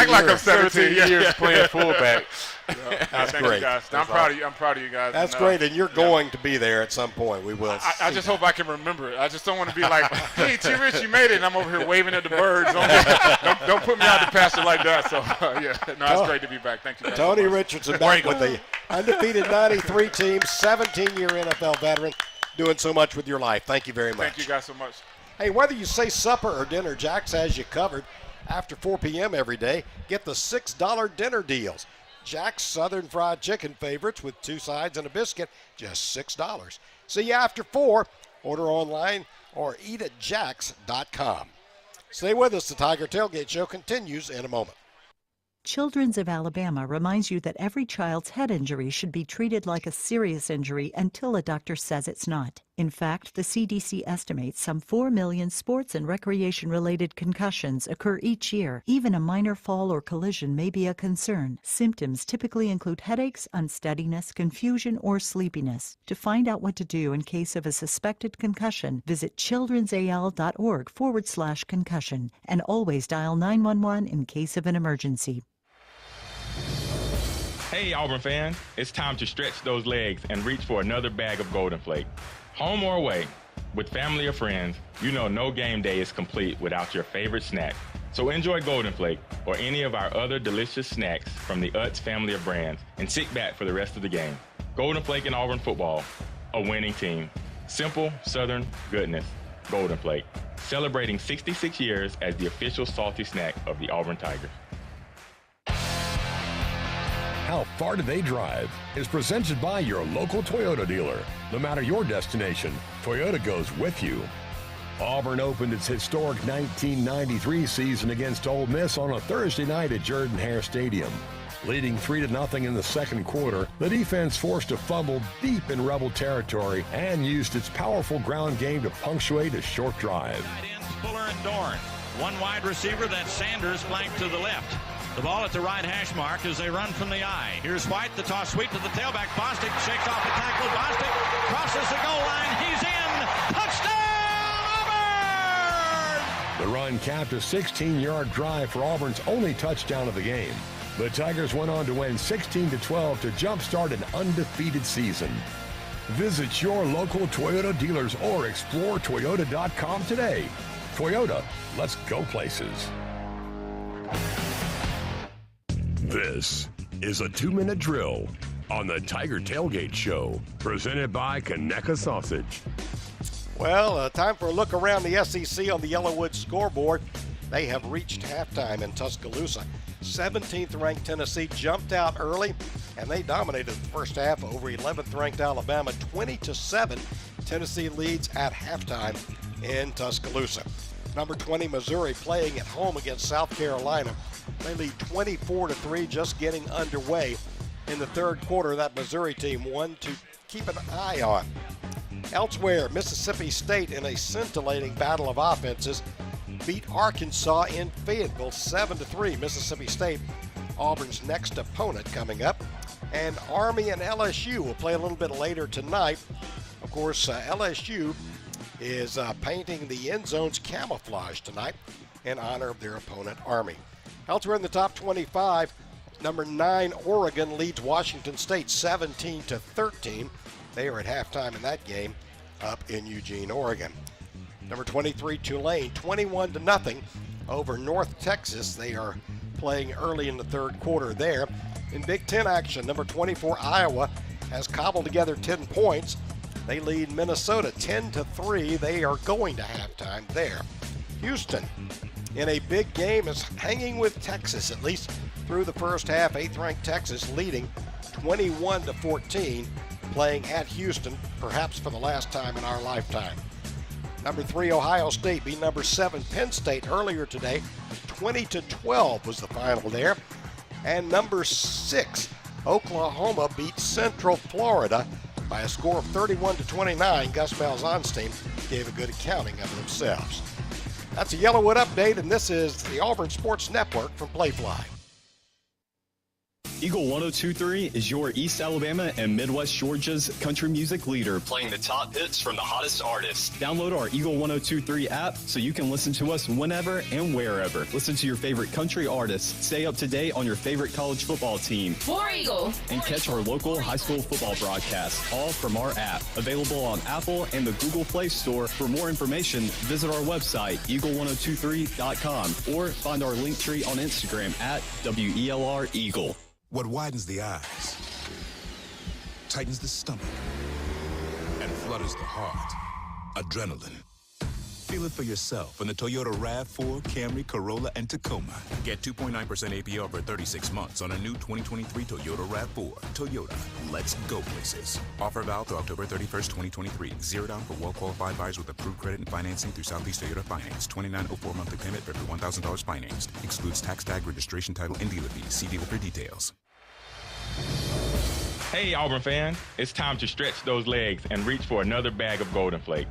like I'm 17 years playing fullback. That's Thank great. you guys. I'm proud of you guys. That's great, and you're going to be there at some point. We will. I just hope I can remember it. I just don't want to be like, hey, T. Rich, you made it, and I'm over here waving at the birds. Don't put me out the pasture like that. So, it's great to be back. Thank you guys. Tony Richardson back with the undefeated 93 team, 17-year NFL veteran, doing so much with your life. Thank you very much. Thank you guys so much. Hey, whether you say supper or dinner, Jack's has you covered. After 4 p.m. every day, get the $6 dinner deals. Jack's Southern Fried Chicken favorites with 2 sides and a biscuit, just $6. See you after 4. Order online or eat at jacks.com. Stay with us. The Tiger Tailgate Show continues in a moment. Children's of Alabama reminds you that every child's head injury should be treated like a serious injury until a doctor says it's not. In fact, the CDC estimates some 4 million sports and recreation-related concussions occur each year. Even a minor fall or collision may be a concern. Symptoms typically include headaches, unsteadiness, confusion, or sleepiness. To find out what to do in case of a suspected concussion, visit childrensal.org/concussion and always dial 911 in case of an emergency. Hey Auburn fans, it's time to stretch those legs and reach for another bag of Golden Flake. Home or away, with family or friends, you know no game day is complete without your favorite snack. So enjoy Golden Flake or any of our other delicious snacks from the Utz family of brands and sit back for the rest of the game. Golden Flake in Auburn football, a winning team. Simple Southern goodness. Golden Flake, celebrating 66 years as the official salty snack of the Auburn Tigers. How Far Do They Drive is presented by your local Toyota dealer. No matter your destination, Toyota goes with you. Auburn opened its historic 1993 season against Ole Miss on a Thursday night at Jordan-Hare Stadium. Leading 3-0 in the second quarter, the defense forced a fumble deep in Rebel territory and used its powerful ground game to punctuate a short drive. Tight ends Fuller and Dorn. One wide receiver, that's Sanders, flanked to the left. The ball at the right hash mark as they run from the eye. Here's White, the toss sweep to the tailback. Bostic shakes off a tackle. Bostic crosses the goal line. He's in. Touchdown, Auburn! The run capped a 16-yard drive for Auburn's only touchdown of the game. The Tigers went on to win 16-12 to jumpstart an undefeated season. Visit your local Toyota dealers or explore Toyota.com today. Toyota, let's go places. This is a 2-minute drill on the Tiger Tailgate Show, presented by Conecuh Sausage. Well, time for a look around the SEC on the Yellowwood scoreboard. They have reached halftime in Tuscaloosa. 17th-ranked Tennessee jumped out early, and they dominated the first half over 11th-ranked Alabama, 20-7. Tennessee leads at halftime in Tuscaloosa. Number 20, Missouri, playing at home against South Carolina. They lead 24-3, just getting underway in the third quarter. That Missouri team, one to keep an eye on. Elsewhere, Mississippi State, in a scintillating battle of offenses, beat Arkansas in Fayetteville 7-3. Mississippi State, Auburn's next opponent coming up. And Army and LSU will play a little bit later tonight. Of course, LSU is painting the end zones camouflage tonight in honor of their opponent, Army. Elsewhere in the top 25, number 9, Oregon leads Washington State 17-13. They are at halftime in that game up in Eugene, Oregon. Number 23, Tulane, 21-0 over North Texas. They are playing early in the third quarter there. In Big Ten action, number 24, Iowa, has cobbled together 10 points. They lead Minnesota 10-3. They are going to halftime there. Houston, in a big game, is hanging with Texas, at least through the first half. 8th-ranked Texas leading 21-14, playing at Houston, perhaps for the last time in our lifetime. Number 3, Ohio State beat number 7, Penn State, earlier today. 20-12 was the final there. And number 6, Oklahoma beat Central Florida by a score of 31-29. Gus Malzahn's team gave a good accounting of themselves. That's a Yellowwood update, and this is the Auburn Sports Network from Playfly. Eagle 102.3 is your East Alabama and Midwest Georgia's country music leader, playing the top hits from the hottest artists. Download our Eagle 102.3 app so you can listen to us whenever and wherever. Listen to your favorite country artists, stay up to date on your favorite college football team, War Eagle, and catch our local high school football broadcasts, all from our app. Available on Apple and the Google Play Store. For more information, visit our website, eagle1023.com, or find our link tree on Instagram at WELR Eagle. What widens the eyes, tightens the stomach, and flutters the heart. Adrenaline. Feel it for yourself in the Toyota RAV4, Camry, Corolla, and Tacoma. Get 2.9% APR for 36 months on a new 2023 Toyota RAV4. Toyota, let's go places. Offer valid through October 31st, 2023. Zero down for well-qualified buyers with approved credit and financing through Southeast Toyota Finance. $29.04 monthly payment for every $1,000 financed. Excludes tax, tag, registration, title, and dealer fees. See dealer for details. Hey, Auburn fans, it's time to stretch those legs and reach for another bag of Golden Flake.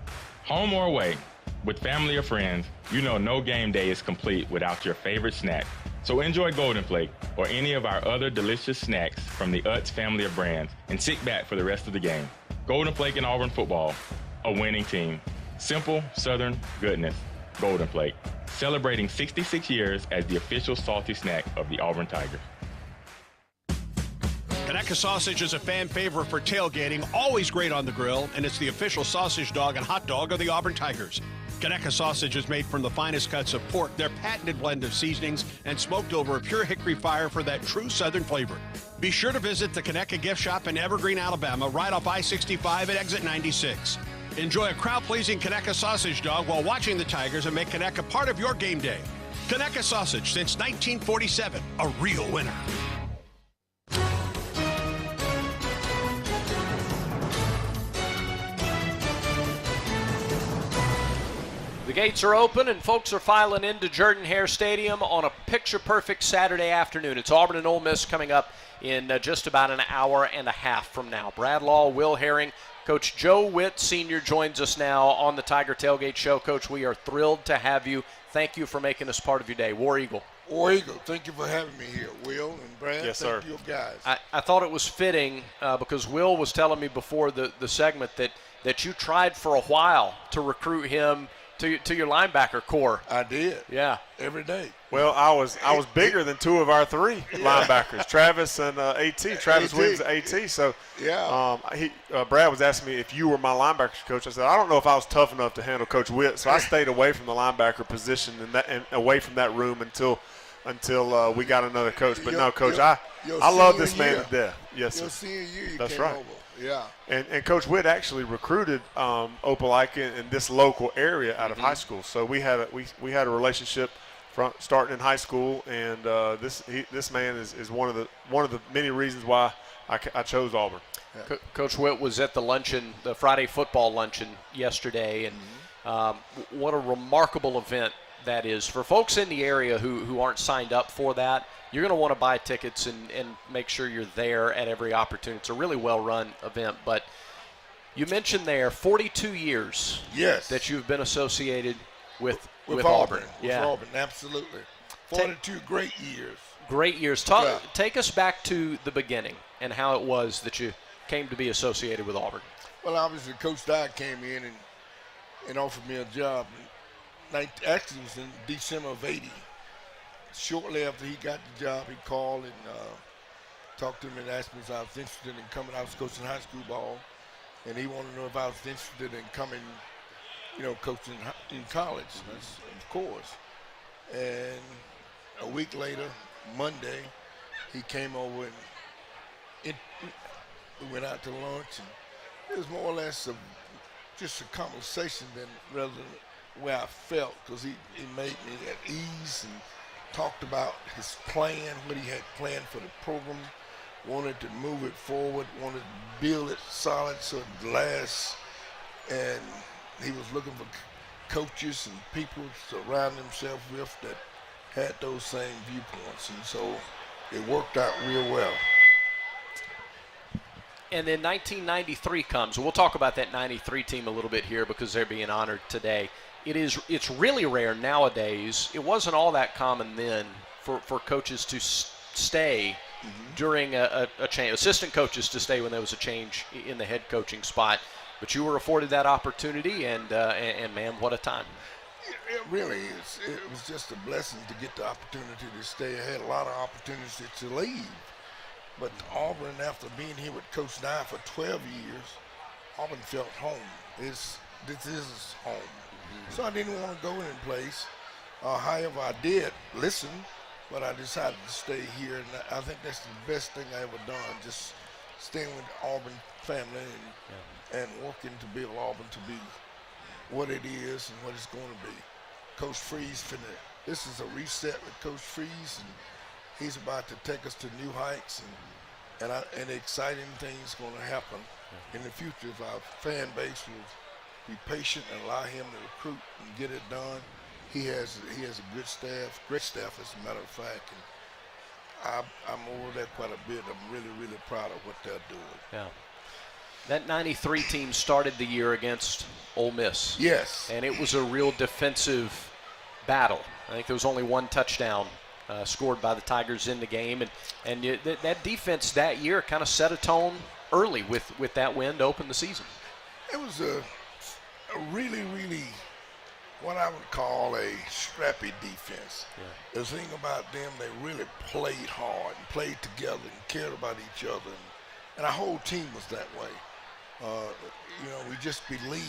Home or away, with family or friends, you know no game day is complete without your favorite snack. So enjoy Golden Flake or any of our other delicious snacks from the Utz family of brands and sit back for the rest of the game. Golden Flake in Auburn football, a winning team. Simple Southern goodness. Golden Flake, celebrating 66 years as the official salty snack of the Auburn Tigers. Conecuh sausage is a fan favorite for tailgating, always great on the grill, and it's the official sausage dog and hot dog of the Auburn Tigers. Conecuh sausage is made from the finest cuts of pork, their patented blend of seasonings, and smoked over a pure hickory fire for that true Southern flavor. Be sure to visit the Conecuh gift shop in Evergreen, Alabama, right off I-65 at exit 96. Enjoy a crowd-pleasing Conecuh sausage dog while watching the Tigers and make Conecuh part of your game day. Conecuh sausage since 1947, a real winner. The gates are open and folks are filing into Jordan-Hare Stadium on a picture-perfect Saturday afternoon. It's Auburn and Ole Miss coming up in just about an hour and a half from now. Brad Law, Will Herring, Coach Joe Whitt Sr. joins us now on the Tiger Tailgate Show. Coach, we are thrilled to have you. Thank you for making us part of your day. War Eagle. War Eagle, thank you for having me here. Will and Brad, yes, thank sir. you guys. I thought it was fitting because Will was telling me before the segment that you tried for a while to recruit him to your linebacker core. I did. Yeah. Every day. Well, I was bigger than two of our three linebackers, Travis and AT. Travis Williams and AT. So yeah. Brad was asking me if you were my linebackers coach. I said I don't know if I was tough enough to handle Coach Whitt, so I stayed away from the linebacker position and away from that room until we got another coach. But no, Coach, I love this man to death. Yes, your sir. senior year, you That's came right. over. Yeah. And Coach Whitt actually recruited Opelika in this local area out of high school. So we had a relationship from starting in high school, and this man is one of the many reasons why I chose Auburn. Yeah. Coach Whitt was at the luncheon, the Friday football luncheon yesterday, and what a remarkable event that is for folks in the area who aren't signed up for that. You're going to want to buy tickets and make sure you're there at every opportunity. It's a really well-run event. But you mentioned there 42 years that you've been associated with Auburn. With Auburn, absolutely. 42 great years. Great years. Take us back to the beginning and how it was that you came to be associated with Auburn. Well, obviously, Coach Dodd came in and offered me a job. Actually, it was in December of '80. Shortly after he got the job, he called and talked to me and asked me if I was interested in coming. I was coaching high school ball, and he wanted to know if I was interested in coming, coaching in college. That's, of course. And a week later, Monday, he came over and we went out to lunch, and it was more or less just a conversation rather than where I felt, because he made me at ease and talked about his plan, what he had planned for the program, wanted to move it forward, wanted to build it solid so it lasts, and he was looking for coaches and people to surround himself with that had those same viewpoints, and so it worked out real well. And then 1993 comes. We'll talk about that 93 team a little bit here because they're being honored today. It's really rare nowadays. It wasn't all that common then for coaches to stay during a change. Assistant coaches to stay when there was a change in the head coaching spot. But you were afforded that opportunity, and man, what a time. It really is. It was just a blessing to get the opportunity to stay. I had a lot of opportunities to leave. But Auburn, after being here with Coach Nye for 12 years, Auburn felt home. This is home. So I didn't want to go any place. However, I did listen, but I decided to stay here. And I think that's the best thing I ever done, just staying with the Auburn family and working to build Auburn to be what it is and what it's going to be. Coach Freeze, this is a reset with Coach Freeze, and he's about to take us to new heights, and exciting things going to happen in the future if our fan base will be patient and allow him to recruit and get it done. He has a good staff, great staff as a matter of fact, and I'm over that quite a bit. I'm really, really proud of what they're doing. Yeah. That 93 team started the year against Ole Miss. Yes. And it was a real defensive battle. I think there was only one touchdown scored by the Tigers in the game. And that defense that year kind of set a tone early with that win to open the season. It was a really, really what I would call a scrappy defense. Yeah. The thing about them, they really played hard and played together and cared about each other. And our whole team was that way. We just believed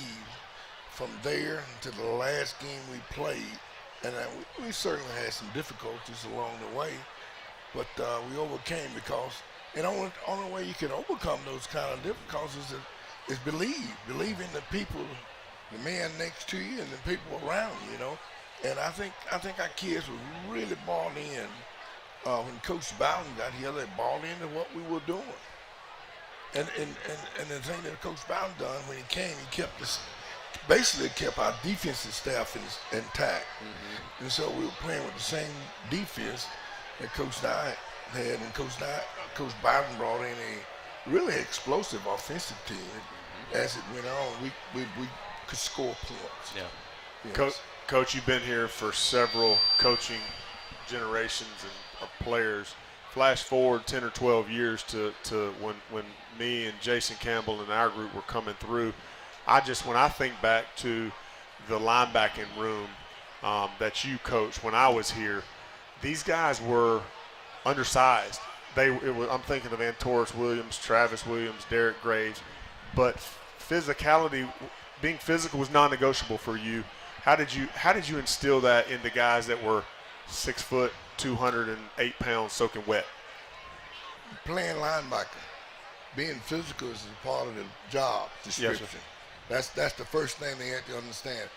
from there until the last game we played, and we certainly had some difficulties along the way, but we overcame because the only way you can overcome those kind of difficulties is believe in the people, the man next to you and the people around you, And I think our kids were really bought in. When Coach Bowden got here, they bought into what we were doing. And the thing that Coach Bowden done when he came, he basically kept our defensive staff intact. And so we were playing with the same defense that Coach Nye had, and Coach Bowden brought in a really explosive offensive team. As it went on, we could score points. Yeah. Yes. Coach, you've been here for several coaching generations of players. Flash forward 10 or 12 years to when me and Jason Campbell and our group were coming through. When I think back to the linebacking room that you coached when I was here, these guys were undersized. I'm thinking of Antoris Williams, Travis Williams, Derek Graves, but physicality, being physical was non-negotiable for you. How did you instill that into guys that were 6 foot, 208 pounds, soaking wet? Playing linebacker, being physical is a part of the job description. Yes, that's the first thing they have to understand.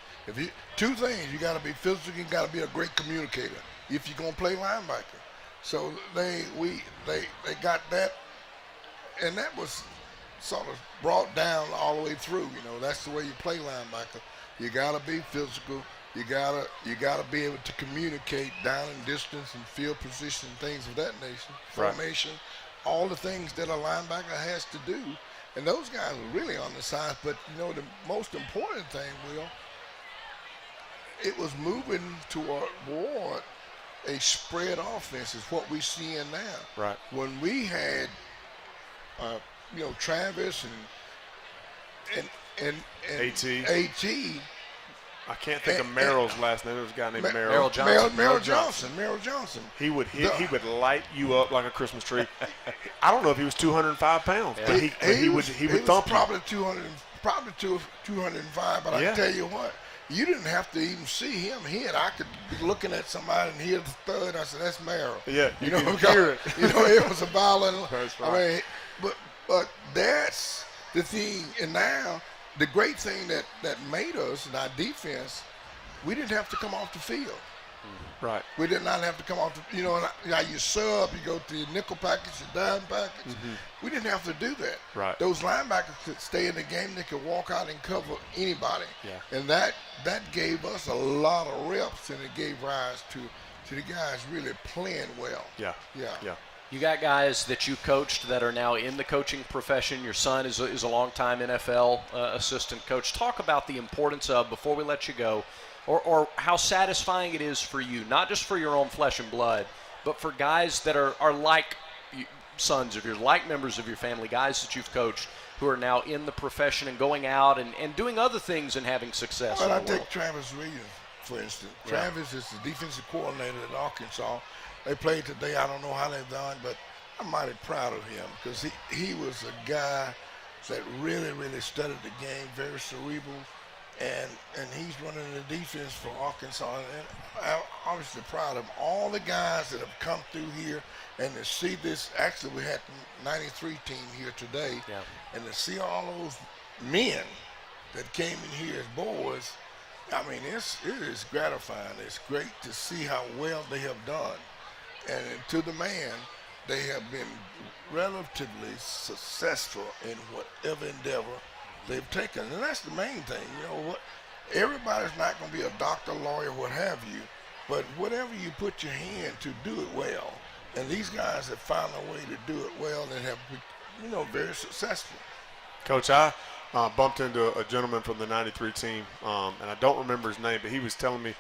Two things: you got to be physical, you got to be a great communicator if you're gonna play linebacker. So they got that, and that was sort of brought down all the way through. That's the way you play linebacker. You got to be physical. You gotta be able to communicate down and distance and field position, things of that nature, formation, all the things that a linebacker has to do. And those guys are really on the side. But the most important thing, it was moving toward a spread offense is what we're seeing now. Right. When we had, Travis and AT. I can't think of Merrill's last name. There was a guy named Merrill. Merrill Johnson. He would light you up like a Christmas tree. I don't know if he was 205 pounds, but he would thump you. Probably 205. But I tell you what, you didn't have to even see him hit. I could be looking at somebody and hear the thud. I said, "That's Merrill." Yeah, you can hear it. It was a violent. That's right. But that's the thing, and now. The great thing that made us in our defense, we didn't have to come off the field. Right. We did not have to come off the, you sub, you go to your nickel package, your dime package. We didn't have to do that. Right. Those linebackers could stay in the game. They could walk out and cover anybody. Yeah. And that gave us a lot of reps, and it gave rise to the guys really playing well. Yeah. You got guys that you coached that are now in the coaching profession. Your son is a longtime NFL assistant coach. Talk about the importance of, before we let you go, or how satisfying it is for you, not just for your own flesh and blood, but for guys that are like sons of yours, like members of your family, guys that you've coached who are now in the profession and going out and doing other things and having success? Well, I take Travis Williams, for instance. Yeah. Travis is the defensive coordinator at Arkansas. They played today. I don't know how they've done, but I'm mighty proud of him because he was a guy that really, really studied the game, very cerebral, and he's running the defense for Arkansas. And I'm obviously proud of him. All the guys that have come through here and to see this, actually we had the 93 team here today, and to see all those men that came in here as boys, I mean, it is gratifying. It's great to see how well they have done. And to the man, they have been relatively successful in whatever endeavor they've taken. And that's the main thing. You know what? Everybody's not going to be a doctor, lawyer, what have you, but whatever you put your hand to, do it well. And these guys have found a way to do it well and have been, very successful. Coach, I bumped into a gentleman from the 93 team, and I don't remember his name, but he was telling me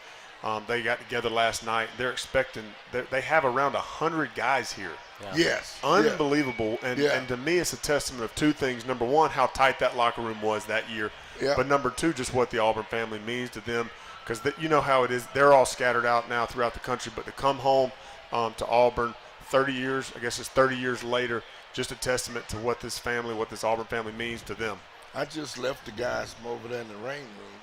they got together last night. They're expecting they have around 100 guys here. Yeah. Yes. Unbelievable. Yeah. And to me, it's a testament of two things. Number one, how tight that locker room was that year. Yeah. But number two, just what the Auburn family means to them. Because you know how it is. They're all scattered out now throughout the country. But to come home to Auburn 30 years, I guess it's 30 years later, just a testament to what this family, what this Auburn family means to them. I just left the guys from over there in the rain room.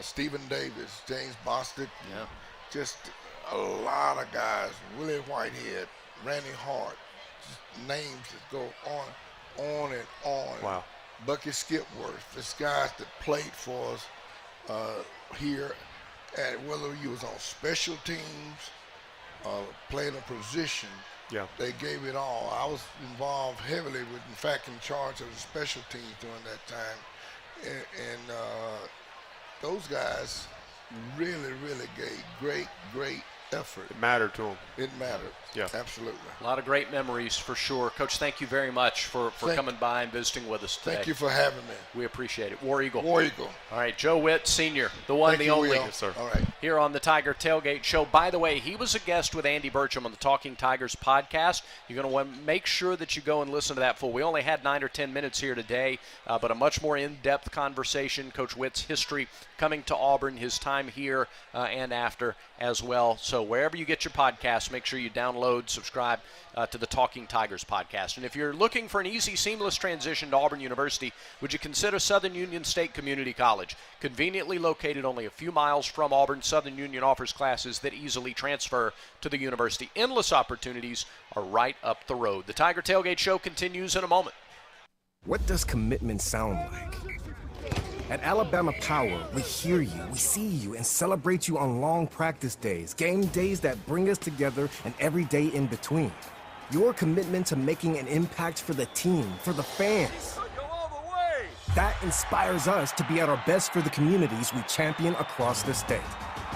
Stephen Davis, James Bostic, just a lot of guys, Willie Whitehead, Randy Hart, just names that go on and on. Wow. Bucky Skipworth, this guys that played for us here, and whether you was on special teams, playing a position, they gave it all. I was involved heavily in fact, in charge of the special teams during that time, and those guys really, really gave great effort. It mattered to them. It mattered. Yeah. Absolutely. A lot of great memories for sure. Coach, thank you very much for coming by and visiting with us today. Thank you for having me. We appreciate it. War Eagle. War Eagle. All right, Joe Whitt Sr., the one, the only. Yes, sir. All right. Here on the Tiger Tailgate Show. By the way, he was a guest with Andy Burcham on the Talking Tigers podcast. You're going to want to make sure that you go and listen to that full. We only had 9 or 10 minutes here today, but a much more in-depth conversation. Coach Whitt's history coming to Auburn, his time here and after as well. So wherever you get your podcasts, make sure you download, subscribe to the Talking Tigers podcast. And if you're looking for an easy, seamless transition to Auburn University, would you consider Southern Union State Community College? Conveniently located only a few miles from Auburn, Southern Union offers classes that easily transfer to the university. Endless opportunities are right up the road. The Tiger Tailgate Show continues in a moment. What does commitment sound like? At Alabama Power, we hear you, we see you, and celebrate you on long practice days, game days that bring us together, and every day in between. Your commitment to making an impact for the team, for the fans. That inspires us to be at our best for the communities we champion across the state.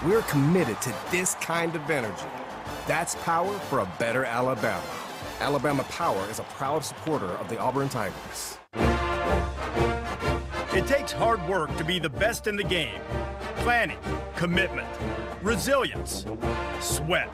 We're committed to this kind of energy. That's power for a better Alabama. Alabama Power is a proud supporter of the Auburn Tigers. It takes hard work to be the best in the game. Planning, commitment, resilience, sweat.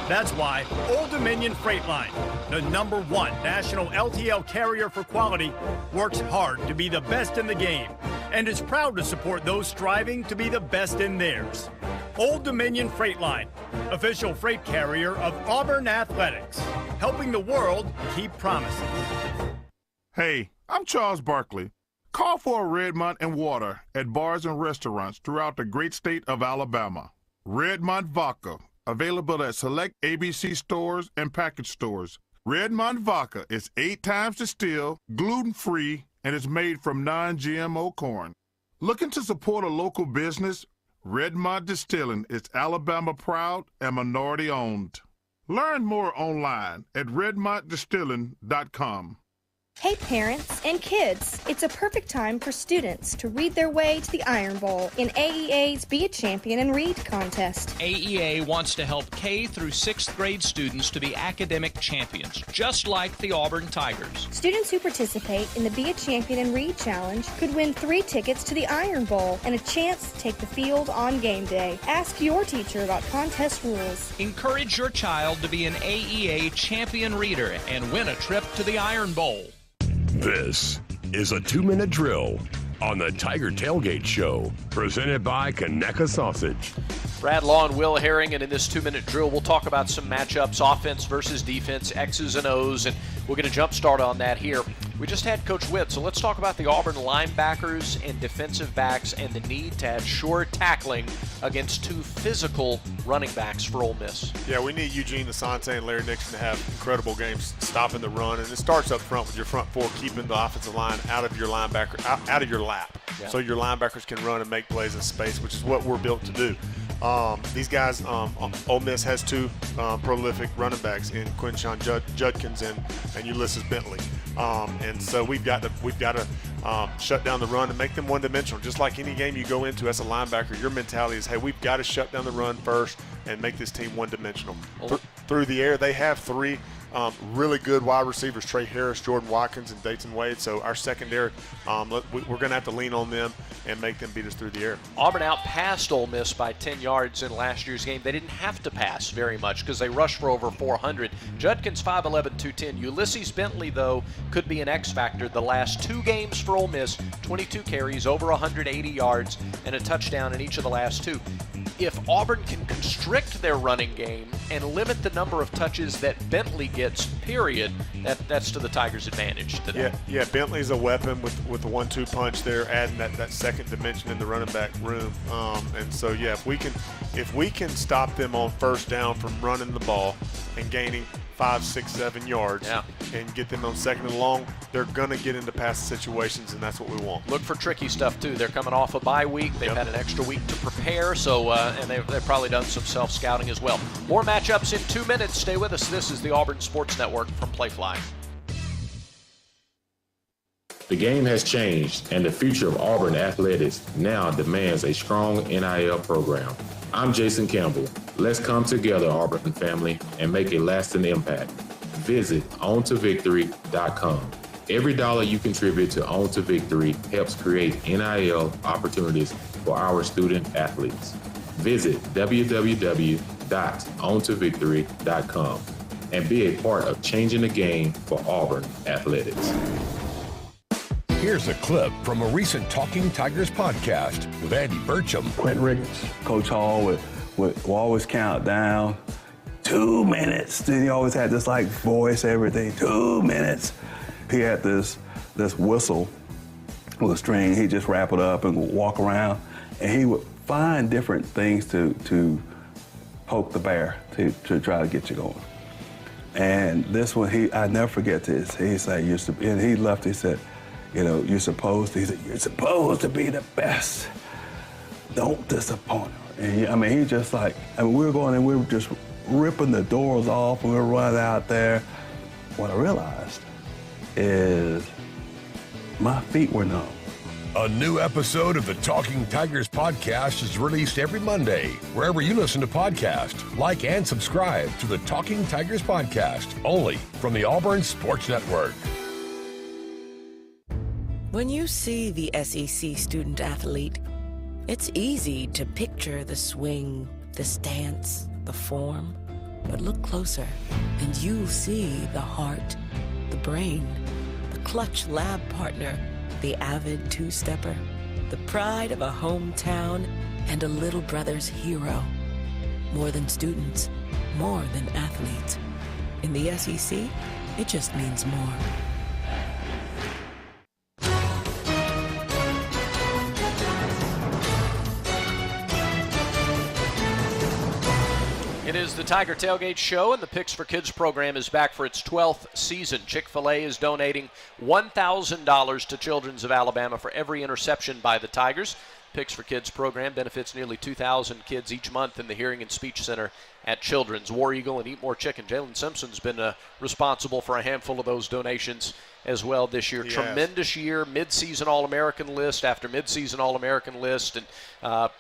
That's why Old Dominion Freight Line, the #1 national LTL carrier for quality, works hard to be the best in the game and is proud to support those striving to be the best in theirs. Old Dominion Freight Line, official freight carrier of Auburn Athletics, helping the world keep promises. Hey, I'm Charles Barkley. Call for a Redmont and water at bars and restaurants throughout the great state of Alabama. Redmont Vodka, available at select ABC stores and package stores. Redmont Vodka is 8 times distilled, gluten-free, and is made from non-GMO corn. Looking to support a local business? Redmont Distilling is Alabama proud and minority owned. Learn more online at redmontdistilling.com. Hey parents and kids, it's a perfect time for students to read their way to the Iron Bowl in AEA's Be a Champion and Read contest. AEA wants to help K through 6th grade students to be academic champions, just like the Auburn Tigers. Students who participate in the Be a Champion and Read challenge could win 3 tickets to the Iron Bowl and a chance to take the field on game day. Ask your teacher about contest rules. Encourage your child to be an AEA champion reader and win a trip to the Iron Bowl. This is a 2-minute drill on the Tiger Tailgate Show, presented by Conecuh Sausage. Brad Law and Will Herring, and in this 2-minute drill, we'll talk about some matchups, offense versus defense, X's and O's, and we'll get a jump start on that here. We just had Coach Whitt, so let's talk about the Auburn linebackers and defensive backs and the need to have sure tackling against 2 physical running backs for Ole Miss. Yeah, we need Eugene Asante and Larry Nixon to have incredible games stopping the run, and it starts up front with your front 4 keeping the offensive line out of your linebacker, out of your lap, so your linebackers can run and make plays in space, which is what we're built to do. These guys, Ole Miss has 2 prolific running backs in Quinshawn Judkins and Ulysses Bentley, and so we've got to shut down the run and make them one-dimensional. Just like any game you go into as a linebacker, your mentality is, hey, we've got to shut down the run first and make this team one-dimensional. Through the air, they have 3 really good wide receivers, Trey Harris, Jordan Watkins, and Dayton Wade. So our secondary, we're going to have to lean on them and make them beat us through the air. Auburn outpassed Ole Miss by 10 yards in last year's game. They didn't have to pass very much because they rushed for over 400. Judkins 5'11", 210. Ulysses Bentley, though, could be an X factor. The last 2 games for Ole Miss, 22 carries, over 180 yards, and a touchdown in each of the last 2. If Auburn can constrict their running game and limit the number of touches that Bentley gets, period, that's to the Tigers' advantage today. Yeah, Bentley's a weapon with the 1-2 punch there, adding that second dimension in the running back room. And so, yeah, if we can stop them on first down from running the ball and gaining 5, 6, 7 yards and get them on 2nd and long, they're going to get into pass situations, and that's what we want. Look for tricky stuff, too. They're coming off a bye week. They've had an extra week to prepare, so and they've probably done some self-scouting as well. More matchups in 2 minutes. Stay with us. This is the Auburn Sports Network from Playfly. The game has changed, and the future of Auburn athletics now demands a strong NIL program. I'm Jason Campbell. Let's come together, Auburn family, and make a lasting impact. Visit OnToVictory.com. Every dollar you contribute to On to Victory helps create NIL opportunities for our student athletes. Visit www.ontovictory.com and be a part of changing the game for Auburn athletics. Here's a clip from a recent Talking Tigers podcast with Andy Burcham. Quentin Ricketts, Coach Hall would always count down 2 minutes. Then he always had this voice, everything, 2 minutes. He had this whistle with a string. He'd just wrap it up and walk around, and he would find different things to poke the bear, to try to get you going. And this one, I never forget this. He said, and he left, he said, you're supposed to be the best. Don't disappoint. And he just we were going and we were just ripping the doors off. We were running out there. What I realized is my feet were numb. A new episode of the Talking Tigers podcast is released every Monday, wherever you listen to podcasts. Like and subscribe to the Talking Tigers podcast, only from the Auburn Sports Network. When you see the SEC student athlete, it's easy to picture the swing, the stance, the form. But look closer, and you'll see the heart, the brain, the clutch lab partner, the avid two-stepper, the pride of a hometown, and a little brother's hero. More than students, more than athletes. In the SEC, it just means more. It is the Tiger Tailgate Show, and the Picks for Kids program is back for its 12th season. Chick-fil-A is donating $1,000 to Children's of Alabama for every interception by the Tigers. Picks for Kids program benefits nearly 2,000 kids each month in the Hearing and Speech Center at Children's. War Eagle and Eat More Chicken. Jalen Simpson's been responsible for a handful of those donations as well this year. Tremendous year, mid-season All-American list after mid-season All-American list, and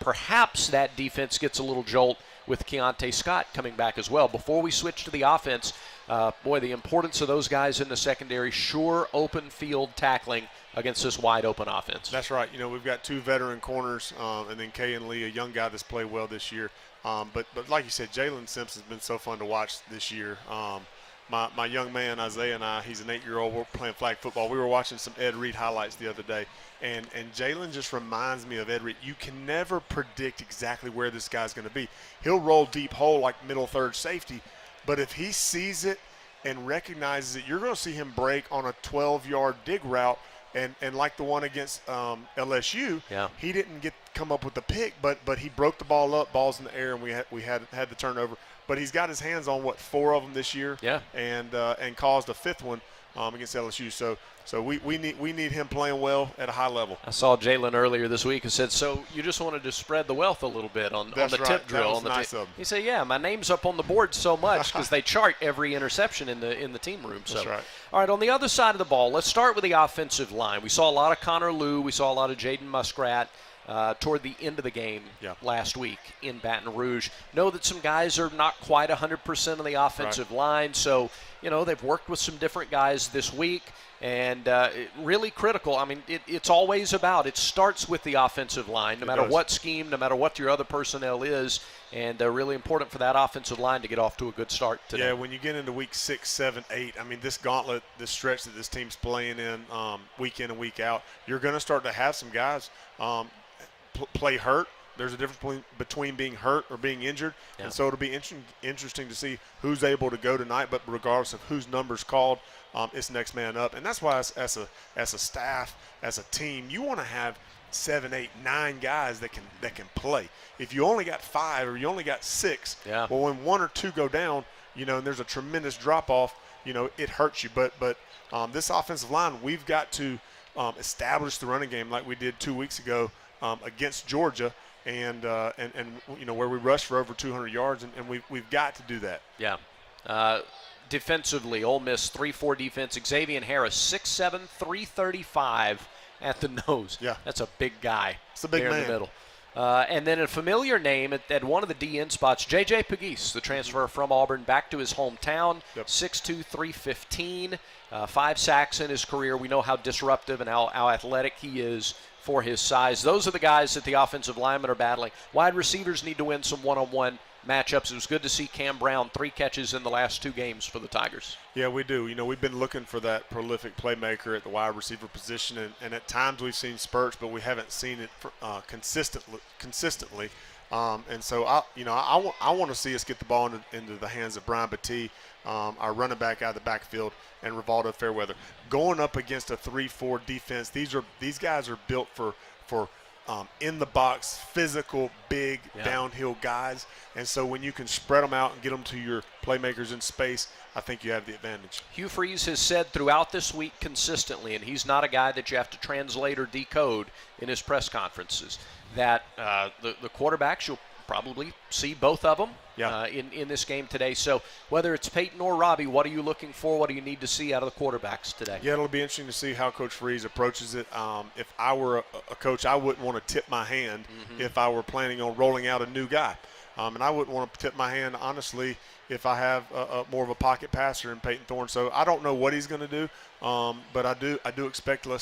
perhaps that defense gets a little jolt with Keontae Scott coming back as well. Before we switch to the offense, the importance of those guys in the secondary, sure open field tackling against this wide-open offense. That's right. We've got 2 veteran corners, and then Kay and Lee, a young guy that's played well this year. But like you said, Jalen Simpson's been so fun to watch this year. My young man, Isaiah, and I, he's an 8-year-old. We're playing flag football. We were watching some Ed Reed highlights the other day, and Jalen just reminds me of Ed Reed. You can never predict exactly where this guy's going to be. He'll roll deep hole like middle third safety, but if he sees it and recognizes it, you're going to see him break on a 12-yard dig route. And like the one against LSU, he didn't come up with the pick, but he broke the ball up, balls in the air, and we had the turnover. But he's got his hands on 4 of them this year, and caused a 5th one against LSU. So we need him playing well at a high level. I saw Jalen earlier this week and said, so you just wanted to spread the wealth a little bit on the tip drill. That was nice of him. He said, yeah, my name's up on the board so much because they chart every interception in the team room. So. That's right. All right, on the other side of the ball, let's start with the offensive line. We saw a lot of Connor Lew. We saw a lot of Jaden Muskrat toward the end of the game last week in Baton Rouge. Know that some guys are not quite 100% of the offensive line, so they've worked with some different guys this week. And really critical. I mean, it's always it starts with the offensive line, no matter what scheme, no matter what your other personnel is, and really important for that offensive line to get off to a good start today. Yeah, when you get into week 6, 7, 8, I mean, this gauntlet, this stretch that this team's playing in week in and week out, you're going to start to have some guys play hurt. There's a difference between being hurt or being injured, and so it'll be interesting to see who's able to go tonight. But regardless of whose number's called, it's next man up, and that's why as a staff, as a team, you want to have 7, 8, 9 guys that can play. If you only got 5 or you only got 6, well, when 1 or 2 go down, and there's a tremendous drop off, it hurts you. But this offensive line, we've got to establish the running game like we did 2 weeks ago against Georgia. And where we rushed for over 200 yards, and we've got to do that. Yeah. Defensively, Ole Miss 3-4 defense. Xavier Harris 6'7", 335 at the nose. Yeah, that's a big guy. It's a big man in the middle. And then a familiar name at one of the DN spots, J.J. Pegues, the transfer from Auburn back to his hometown. 6'2", 315, 5 sacks in his career. We know how disruptive and how athletic he is for his size. Those are the guys that the offensive linemen are battling. Wide receivers need to win some one-on-one matchups. It was good to see Cam Brown 3 catches in the last 2 games for the Tigers. Yeah, we do. We've been looking for that prolific playmaker at the wide receiver position, and at times we've seen spurts, but we haven't seen it consistently. And so I want to see us get the ball into the hands of Brian Battie, our running back out of the backfield, and Rivaldo Fairweather. Going up against a 3-4 defense, these guys are built for in the box, physical, big, downhill guys. And so when you can spread them out and get them to your playmakers in space, I think you have the advantage. Hugh Freeze has said throughout this week consistently, and he's not a guy that you have to translate or decode in his press conferences, that the quarterbacks, you'll probably see both of them in this game today. So whether it's Peyton or Robbie, what are you looking for? What do you need to see out of the quarterbacks today? Yeah, it'll be interesting to see how Coach Freeze approaches it. If I were a coach, I wouldn't want to tip my hand if I were planning on rolling out a new guy. And I wouldn't want to tip my hand, honestly, if I have more of a pocket passer in Peyton Thorne. So I don't know what he's going to do, but I do expect we're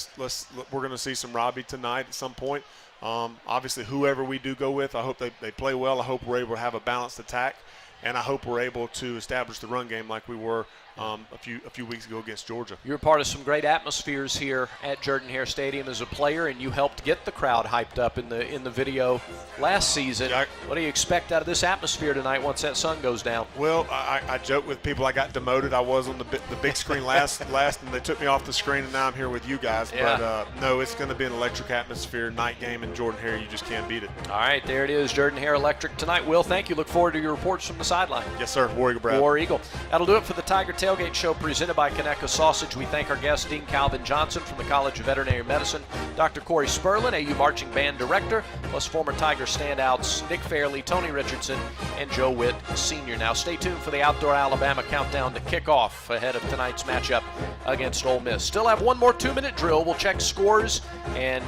going to see some Robbie tonight at some point. Obviously, whoever we do go with, I hope they play well. I hope we're able to have a balanced attack, and I hope we're able to establish the run game like we were a few weeks ago against Georgia. You're part of some great atmospheres here at Jordan-Hare Stadium as a player, and you helped get the crowd hyped up in the video last season. What do you expect out of this atmosphere tonight once that sun goes down? Well, I joke with people I got demoted. I was on the big screen last, and they took me off the screen, and now I'm here with you guys. Yeah. But no, it's going to be an electric atmosphere. Night game in Jordan-Hare, you just can't beat it. All right, there it is, Jordan-Hare Electric tonight. Will, thank you. Look forward to your reports from the sideline. Yes, sir. War Eagle, Brad. War Eagle. That'll do it for the Tiger Tailgate Show presented by Conecuh Sausage. We thank our guest, Dean Calvin Johnson from the College of Veterinary Medicine, Dr. Corey Spurlin, AU Marching Band Director, plus former Tiger standouts Nick Fairley, Tony Richardson, and Joe Whitt Sr. Now stay tuned for the Outdoor Alabama countdown to kickoff ahead of tonight's matchup against Ole Miss. Still have one more 2-minute drill. We'll check scores and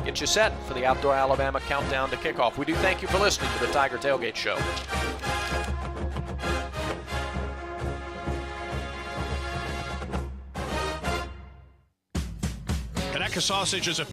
get you set for the Outdoor Alabama countdown to kickoff. We do thank you for listening to the Tiger Tailgate Show. Conecuh Sausage is a